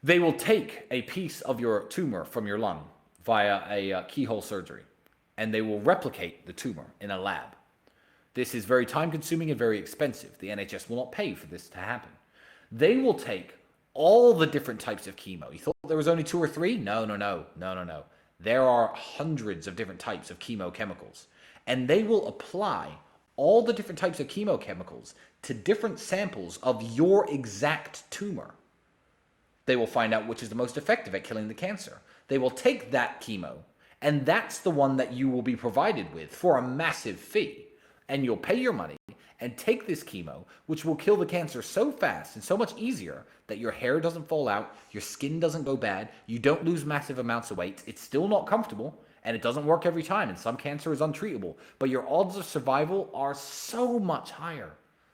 They will take a piece of your tumor from your lung via a keyhole surgery, and they will replicate the tumor in a lab. This is very time-consuming and very expensive. The NHS will not pay for this to happen. They will take all the different types of chemo. You thought there was only 2 or 3? No. There are hundreds of different types of chemochemicals. And they will apply all the different types of chemochemicals to different samples of your exact tumor. They will find out which is the most effective at killing the cancer. They will take that chemo, and that's the one that you will be provided with for a massive fee. And you'll pay your money and take this chemo, which will kill the cancer so fast and so much easier that your hair doesn't fall out, your skin doesn't go bad, you don't lose massive amounts of weight. It's still not comfortable, and it doesn't work every time, and some cancer is untreatable. But your odds of survival are so much higher.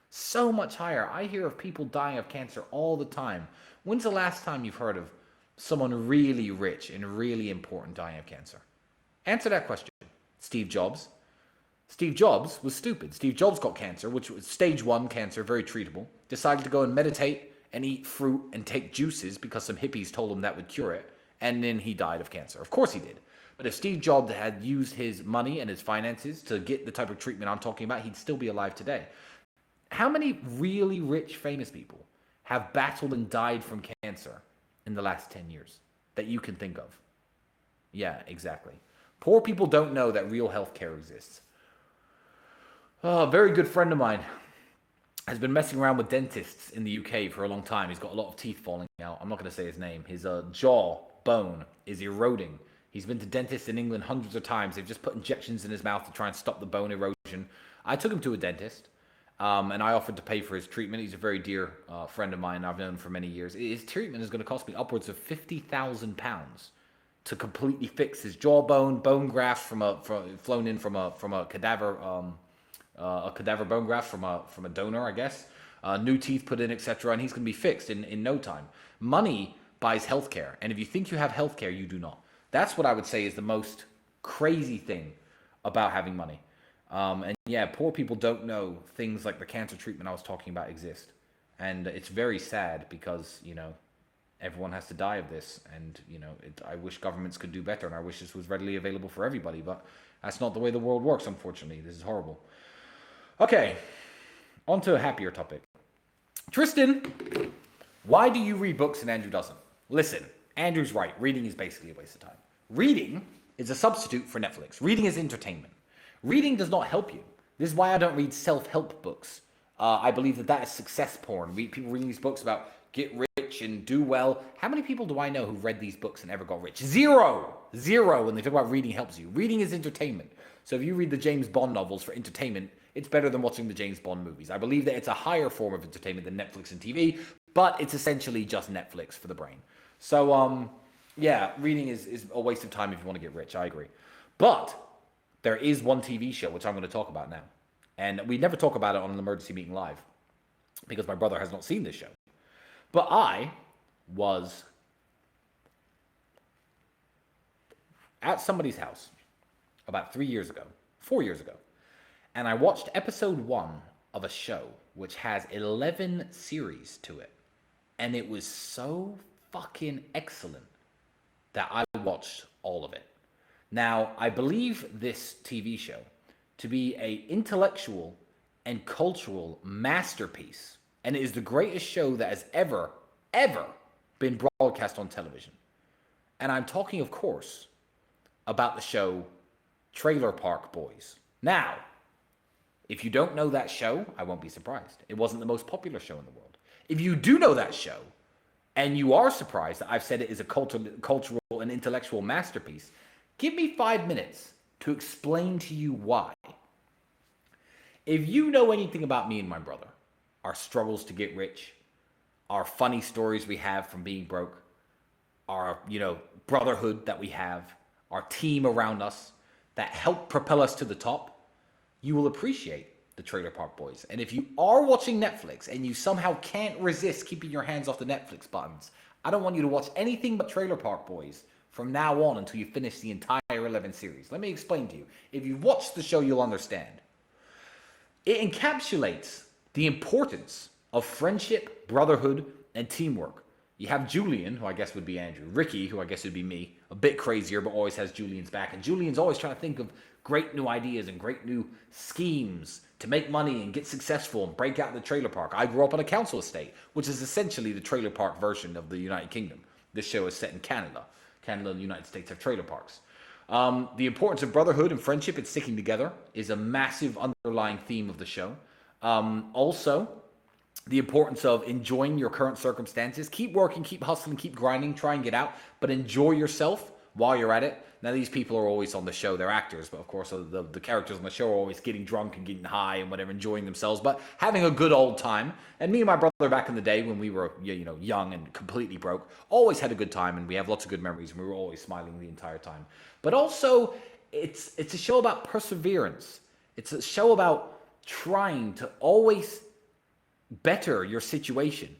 So much higher. I hear of people dying of cancer all the time. When's the last time you've heard of someone really rich and really important dying of cancer? Answer that question. Steve Jobs. Steve Jobs was stupid. Steve Jobs got cancer, which was stage 1 cancer, very treatable. Decided to go and meditate and eat fruit and take juices because some hippies told him that would cure it. And then he died of cancer. Of course he did. But if Steve Jobs had used his money and his finances to get the type of treatment I'm talking about, he'd still be alive today. How many really rich, famous people have battled and died from cancer in the last 10 years that you can think of? Yeah, exactly. Poor people don't know that real health care exists. Oh, a very good friend of mine has been messing around with dentists in the UK for a long time. He's got a lot of teeth falling out. I'm not going to say his name. His jaw bone is eroding. He's been to dentists in England hundreds of times. They've just put injections in his mouth to try and stop the bone erosion. I took him to a dentist, and I offered to pay for his treatment. He's a very dear friend of mine. I've known him for many years. His treatment is going to cost me upwards of £50,000 to completely fix his jawbone, bone graft flown in from a cadaver. A cadaver bone graft from a donor, I guess. New teeth put in, etc. And he's going to be fixed in no time. Money buys healthcare. And if you think you have healthcare, you do not. That's what I would say is the most crazy thing about having money. And yeah, poor people don't know things like the cancer treatment I was talking about exist. And it's very sad because, everyone has to die of this. And, I wish governments could do better. And I wish this was readily available for everybody. But that's not the way the world works, unfortunately. This is horrible. Okay, on to a happier topic. Tristan, why do you read books and Andrew doesn't? Listen, Andrew's right. Reading is basically a waste of time. Reading is a substitute for Netflix. Reading is entertainment. Reading does not help you. This is why I don't read self-help books. I believe that is success porn. People reading these books about get rich and do well. How many people do I know who read these books and ever got rich? Zero when they talk about reading helps you. Reading is entertainment. So if you read the James Bond novels for entertainment, it's better than watching the James Bond movies. I believe that it's a higher form of entertainment than Netflix and TV, but it's essentially just Netflix for the brain. So, yeah, reading is a waste of time if you want to get rich. I agree. But there is one TV show which I'm going to talk about now. And we never talk about it on an emergency meeting live because my brother has not seen this show. But I was at somebody's house about 3 years ago, 4 years ago, and I watched episode 1 of a show which has 11 series to it. And it was so fucking excellent that I watched all of it. Now, I believe this TV show to be a intellectual and cultural masterpiece, and it is the greatest show that has ever been broadcast on television. And I'm talking, of course, about the show Trailer Park Boys. Now, if you don't know that show, I won't be surprised. It wasn't the most popular show in the world. If you do know that show, and you are surprised that I've said it is a cultural and intellectual masterpiece, give me 5 minutes to explain to you why. If you know anything about me and my brother, our struggles to get rich, our funny stories we have from being broke, our, brotherhood that we have, our team around us that help propel us to the top, you will appreciate the Trailer Park Boys. And if you are watching Netflix and you somehow can't resist keeping your hands off the Netflix buttons, I don't want you to watch anything but Trailer Park Boys from now on until you finish the entire 11 series. Let me explain to you. If you've watched the show, you'll understand. It encapsulates the importance of friendship, brotherhood, and teamwork. You have Julian, who I guess would be Andrew. Ricky, who I guess would be me. A bit crazier, but always has Julian's back. And Julian's always trying to think of great new ideas and great new schemes to make money and get successful and break out in the trailer park. I grew up on a council estate, which is essentially the trailer park version of the United Kingdom. This show is set in Canada. Canada and the United States have trailer parks. The importance of brotherhood and friendship and sticking together is a massive underlying theme of the show. Also, the importance of enjoying your current circumstances. Keep working, keep hustling, keep grinding, try and get out, but enjoy yourself while you're at it. Now, these people are always on the show. They're actors, but of course, the characters on the show are always getting drunk and getting high and whatever, enjoying themselves, but having a good old time. And me and my brother back in the day when we were, young and completely broke, always had a good time, and we have lots of good memories, and we were always smiling the entire time. But also, it's a show about perseverance. It's a show about trying to always better your situation.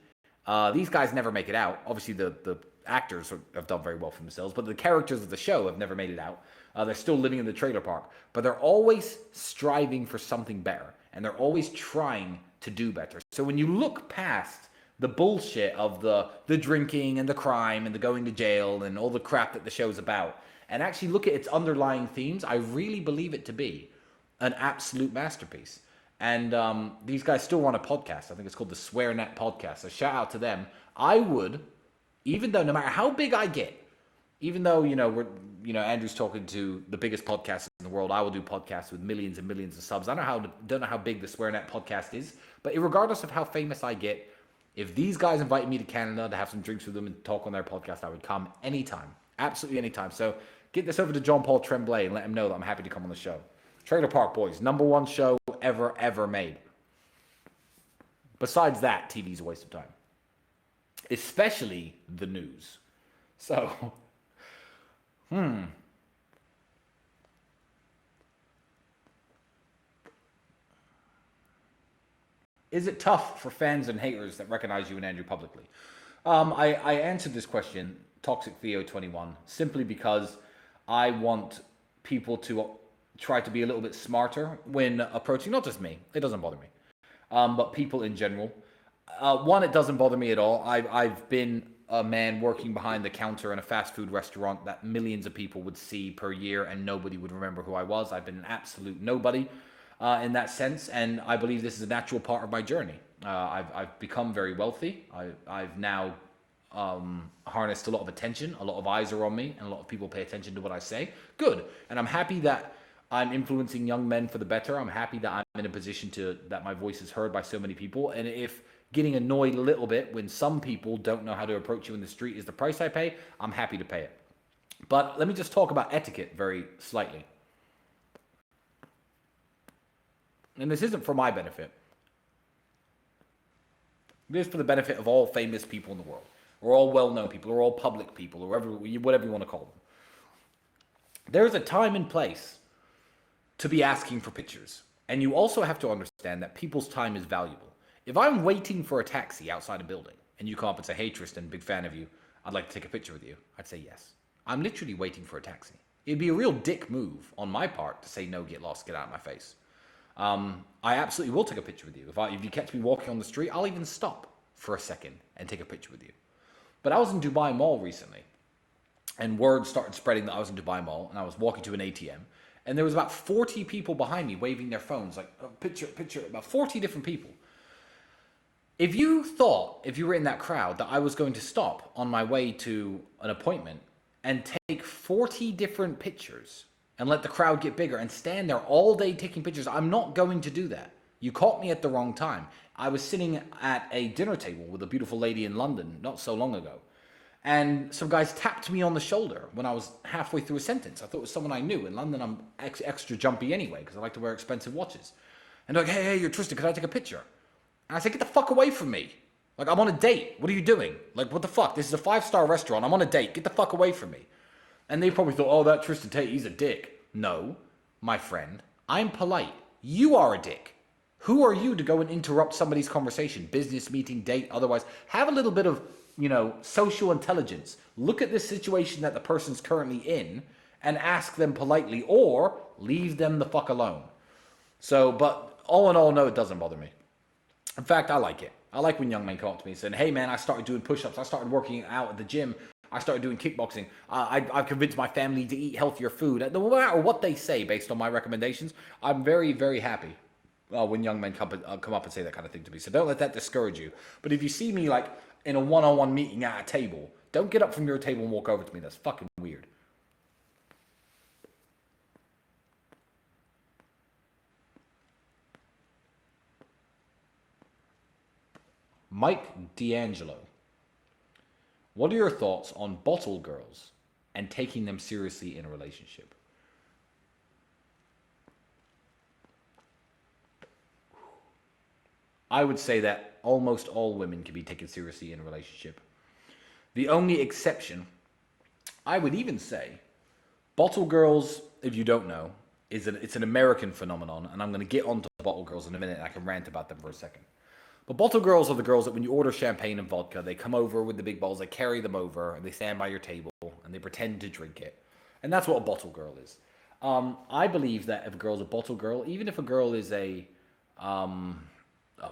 These guys never make it out. Obviously, the actors have done very well for themselves, but the characters of the show have never made it out. They're still living in the trailer park, but they're always striving for something better, and they're always trying to do better. So when you look past the bullshit of the drinking and the crime and the going to jail and all the crap that the show's about, and actually look at its underlying themes, I really believe it to be an absolute masterpiece. And these guys still run a podcast. I think it's called the SwearNet Podcast. So shout out to them. I would, even though no matter how big I get, even though Andrew's talking to the biggest podcast in the world, I will do podcasts with millions and millions of subs. I don't know how big the SwearNet Podcast is, but regardless of how famous I get, if these guys invited me to Canada to have some drinks with them and talk on their podcast, I would come anytime, absolutely anytime. So get this over to John Paul Tremblay and let him know that I'm happy to come on the show. Trailer Park Boys, #1 show ever made. Besides that, TV's a waste of time. Especially the news. So, Is it tough for fans and haters that recognize you and Andrew publicly? I answered this question, Toxic Theo 21, simply because I want people to try to be a little bit smarter when approaching, not just me, it doesn't bother me, but people in general. One, it doesn't bother me at all. I've been a man working behind the counter in a fast food restaurant that millions of people would see per year and nobody would remember who I was. I've been an absolute nobody in that sense, and I believe this is a natural part of my journey. I've become very wealthy. I've now harnessed a lot of attention. A lot of eyes are on me, and a lot of people pay attention to what I say. Good, and I'm happy that I'm influencing young men for the better. I'm happy that I'm in a position that my voice is heard by so many people. And if getting annoyed a little bit when some people don't know how to approach you in the street is the price I pay, I'm happy to pay it. But let me just talk about etiquette very slightly. And this isn't for my benefit. This is for the benefit of all famous people in the world, or all well-known people, or all public people, or whatever you want to call them. There's a time and place to be asking for pictures. And you also have to understand that people's time is valuable. If I'm waiting for a taxi outside a building and you come up and say, hey, Tristan, big fan of you, I'd like to take a picture with you, I'd say yes. I'm literally waiting for a taxi. It'd be a real dick move on my part to say, no, get lost, get out of my face. I absolutely will take a picture with you. If you catch me walking on the street, I'll even stop for a second and take a picture with you. But I was in Dubai Mall recently, and word started spreading that I was in Dubai Mall, and I was walking to an ATM, and there was about 40 people behind me waving their phones, like, oh, picture, about 40 different people. If you thought, if you were in that crowd, that I was going to stop on my way to an appointment and take 40 different pictures and let the crowd get bigger and stand there all day taking pictures, I'm not going to do that. You caught me at the wrong time. I was sitting at a dinner table with a beautiful lady in London not so long ago. And some guys tapped me on the shoulder when I was halfway through a sentence. I thought it was someone I knew. In London, I'm extra jumpy anyway because I like to wear expensive watches. And they're like, hey, you're Tristan, can I take a picture? And I said, get the fuck away from me. Like, I'm on a date. What are you doing? Like, what the fuck? This is a 5-star restaurant. I'm on a date. Get the fuck away from me. And they probably thought, oh, that Tristan Tate, he's a dick. No, my friend, I'm polite. You are a dick. Who are you to go and interrupt somebody's conversation, business meeting, date, otherwise? Have a little bit of, social intelligence. Look at this situation that the person's currently in and ask them politely or leave them the fuck alone. So, but all in all, no, it doesn't bother me. In fact, I like it. I like when young men come up to me and say, hey man, I started doing push-ups. I started working out at the gym. I started doing kickboxing. I've convinced my family to eat healthier food. No matter what they say based on my recommendations, I'm very, very happy when young men come up and say that kind of thing to me. So don't let that discourage you. But if you see me like in a one-on-one meeting at a table, don't get up from your table and walk over to me. That's fucking weird. Mike D'Angelo. What are your thoughts on bottle girls and taking them seriously in a relationship? I would say that almost all women can be taken seriously in a relationship. The only exception, I would even say, bottle girls, if you don't know, it's an American phenomenon, and I'm going to get onto bottle girls in a minute, and I can rant about them for a second. But bottle girls are the girls that when you order champagne and vodka, they come over with the big bottles, they carry them over, and they stand by your table, and they pretend to drink it. And that's what a bottle girl is. I believe that if a girl's a bottle girl, even if a girl is a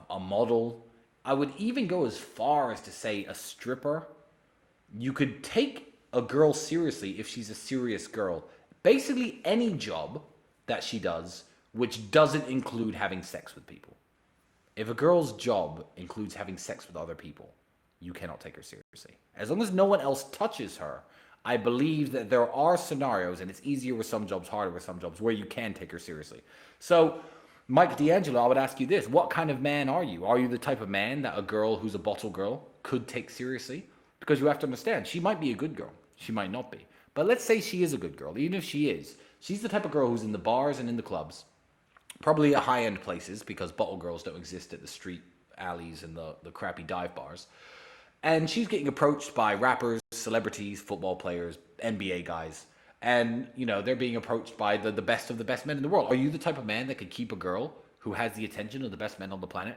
model, I would even go as far as to say a stripper. You could take a girl seriously if she's a serious girl. Basically any job that she does which doesn't include having sex with people. If a girl's job includes having sex with other people, you cannot take her seriously. As long as no one else touches her, I believe that there are scenarios, and it's easier with some jobs, harder with some jobs, where you can take her seriously. So, Mike D'Angelo, I would ask you this. What kind of man are you? Are you the type of man that a girl who's a bottle girl could take seriously? Because you have to understand, she might be a good girl. She might not be. But let's say she is a good girl. Even if she is, she's the type of girl who's in the bars and in the clubs. Probably at high-end places, because bottle girls don't exist at the street alleys and the crappy dive bars. And she's getting approached by rappers, celebrities, football players, NBA guys. And, they're being approached by the best of the best men in the world. Are you the type of man that could keep a girl who has the attention of the best men on the planet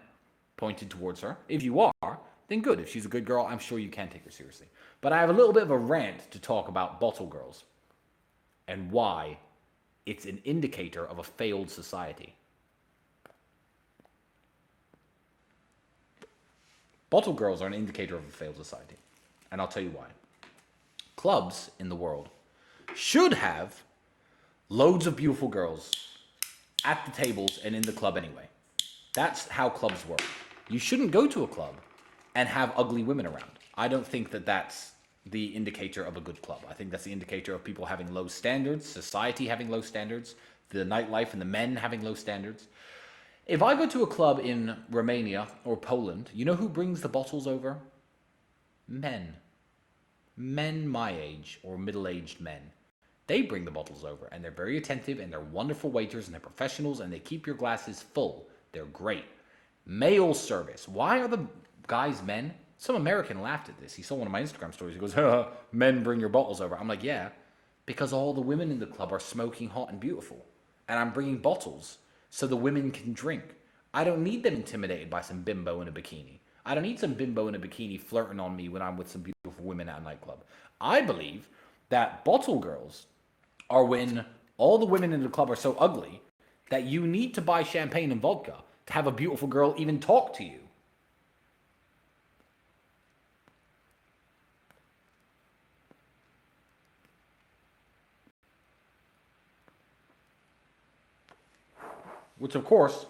pointed towards her? If you are, then good. If she's a good girl, I'm sure you can take her seriously. But I have a little bit of a rant to talk about bottle girls and why it's an indicator of a failed society. Bottle girls are an indicator of a failed society. And I'll tell you why. Clubs in the world should have loads of beautiful girls at the tables and in the club anyway. That's how clubs work. You shouldn't go to a club and have ugly women around. I don't think that that's the indicator of a good club. I think that's the indicator of people having low standards, society having low standards, the nightlife and the men having low standards. If I go to a club in Romania or Poland, you know who brings the bottles over? Men. Men my age or middle-aged men. They bring the bottles over and they're very attentive and they're wonderful waiters and they're professionals and they keep your glasses full. They're great. Male service. Why are the guys, men, some American laughed at this. He saw one of my Instagram stories. He goes, men bring your bottles over. I'm like, yeah, because all the women in the club are smoking hot and beautiful. And I'm bringing bottles so the women can drink. I don't need them intimidated by some bimbo in a bikini. I don't need some bimbo in a bikini flirting on me when I'm with some beautiful women at a nightclub. I believe that bottle girls are when all the women in the club are so ugly that you need to buy champagne and vodka to have a beautiful girl even talk to you. Which, of course,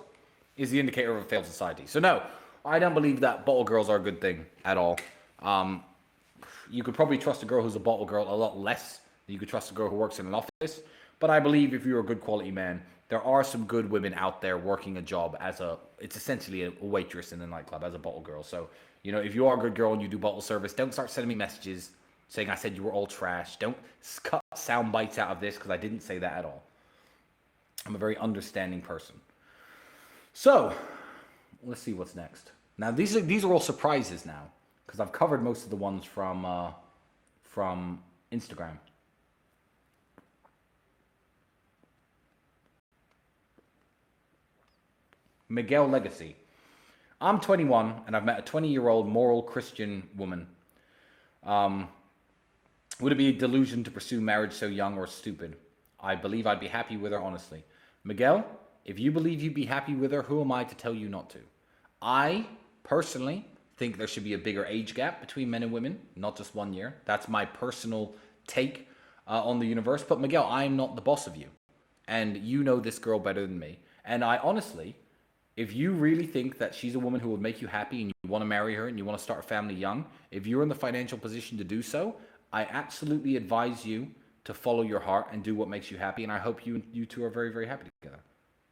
is the indicator of a failed society. So, no, I don't believe that bottle girls are a good thing at all. You could probably trust a girl who's a bottle girl a lot less than you could trust a girl who works in an office. But I believe if you're a good quality man, there are some good women out there working a job it's essentially a waitress in a nightclub as a bottle girl. So, if you are a good girl and you do bottle service, don't start sending me messages saying I said you were all trash. Don't cut sound bites out of this because I didn't say that at all. I'm a very understanding person. So, let's see what's next. Now, these are all surprises now, because I've covered most of the ones from Instagram. Miguel Legacy. I'm 21, and I've met a 20-year-old moral Christian woman. Would it be a delusion to pursue marriage so young or stupid? I believe I'd be happy with her, honestly. Miguel, if you believe you'd be happy with her, who am I to tell you not to? I, personally, think there should be a bigger age gap between men and women, not just 1 year. That's my personal take on the universe. But Miguel, I'm not the boss of you. And you know this girl better than me. And I honestly, if you really think that she's a woman who will make you happy and you want to marry her and you want to start a family young, if you're in the financial position to do so, I absolutely advise you to follow your heart and do what makes you happy. And I hope you two are very, very happy together.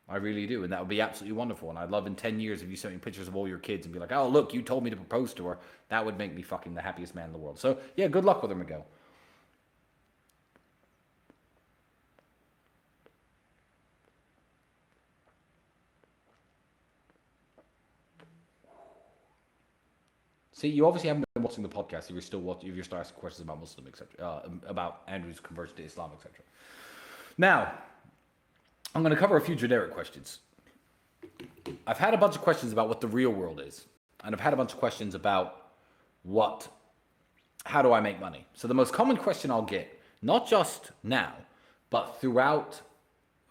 I really do. And that would be absolutely wonderful. And I'd love in 10 years if you sent me pictures of all your kids and be like, oh, look, you told me to propose to her. That would make me fucking the happiest man in the world. So, yeah, good luck with her, Miguel. See, you obviously haven't been watching the podcast if you're still watching, if you're still asking questions about Muslim, etc., about Andrew's conversion to Islam, etc. Now, I'm going to cover a few generic questions. I've had a bunch of questions about what the real world is, and I've had a bunch of questions about how do I make money? So the most common question I'll get, not just now, but throughout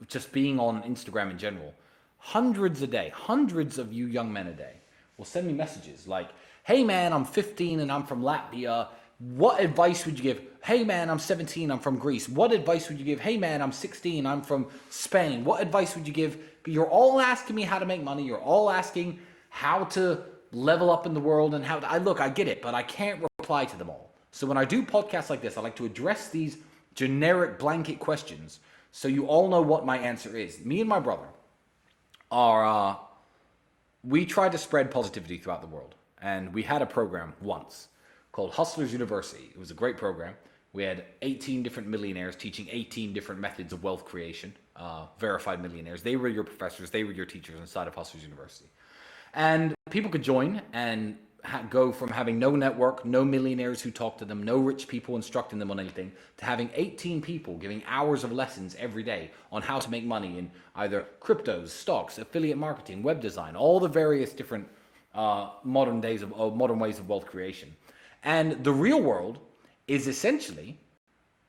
just being on Instagram in general, hundreds of you young men a day will send me messages like, hey man, I'm 15 and I'm from Latvia. What advice would you give? Hey man, I'm 17, I'm from Greece. What advice would you give? Hey man, I'm 16, I'm from Spain. What advice would you give? You're all asking me how to make money. You're all asking how to level up in the world and how to, I get it, but I can't reply to them all. So when I do podcasts like this, I like to address these generic blanket questions so you all know what my answer is. Me and my brother we try to spread positivity throughout the world. And we had a program once called Hustlers University. It was a great program. We had 18 different millionaires teaching 18 different methods of wealth creation, verified millionaires. They were your professors, they were your teachers inside of Hustlers University. And people could join and go from having no network, no millionaires who talk to them, no rich people instructing them on anything, to having 18 people giving hours of lessons every day on how to make money in either cryptos, stocks, affiliate marketing, web design, all the various different modern ways of wealth creation. And the real world is essentially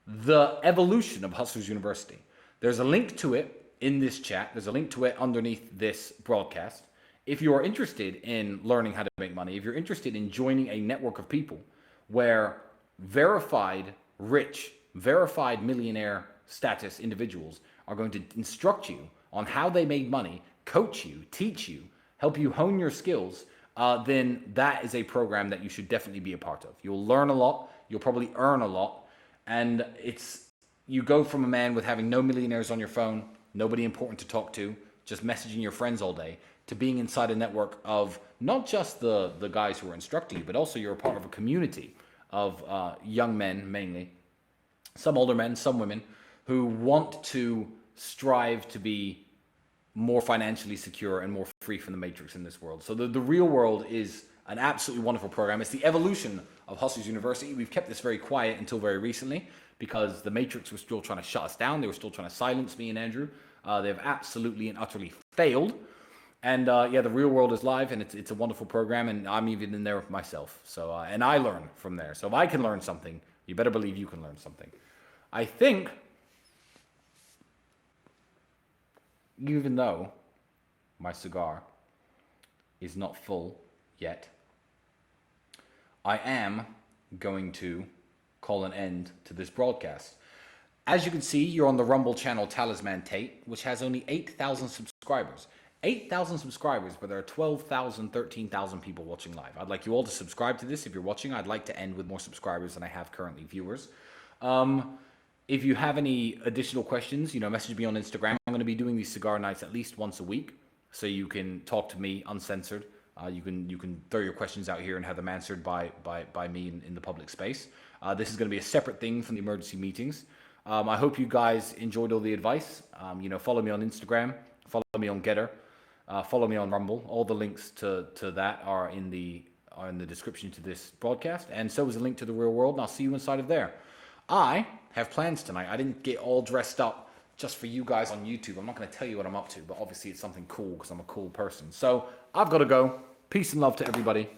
the evolution of Hustlers University. There's a link to it in this chat. There's a link to it underneath this broadcast. If you are interested in learning how to make money, if you're interested in joining a network of people where verified rich, verified millionaire status individuals are going to instruct you on how they made money, coach you, teach you, help you hone your skills, then that is a program that you should definitely be a part of. You'll learn a lot, you'll probably earn a lot, and you go from a man with having no millionaires on your phone, nobody important to talk to, just messaging your friends all day, to being inside a network of not just the guys who are instructing you, but also you're a part of a community of young men, mainly, some older men, some women, who want to strive to be more financially secure and more free from the matrix in this world. So the real world is an absolutely wonderful program. It's the evolution of Hustlers University. We've kept this very quiet until very recently because the Matrix was still trying to shut us down. They were still trying to silence me and Andrew. They've absolutely and utterly failed. And yeah, the real world is live, and it's a wonderful program, and I'm even in there myself. So and I learn from there. So if I can learn something, you better believe you can learn something. I think, even though my cigar is not full yet, I am going to call an end to this broadcast. As you can see, you're on the Rumble channel Talisman Tate, which has only 8,000 subscribers. 8,000 subscribers, but there are 12,000, 13,000 people watching live. I'd like you all to subscribe to this if you're watching. I'd like to end with more subscribers than I have currently viewers. If you have any additional questions, message me on Instagram. I'm going to be doing these cigar nights at least once a week, so you can talk to me uncensored. You can throw your questions out here and have them answered by me in the public space. This is going to be a separate thing from the emergency meetings. I hope you guys enjoyed all the advice. Follow me on Instagram, follow me on Getter, follow me on Rumble. All the links to that are in the description to this broadcast, and so is a link to the real world, and I'll see you inside of there. I have plans tonight. I didn't get all dressed up just for you guys on YouTube. I'm not going to tell you what I'm up to, but obviously it's something cool because I'm a cool person. So I've got to go. Peace and love to everybody.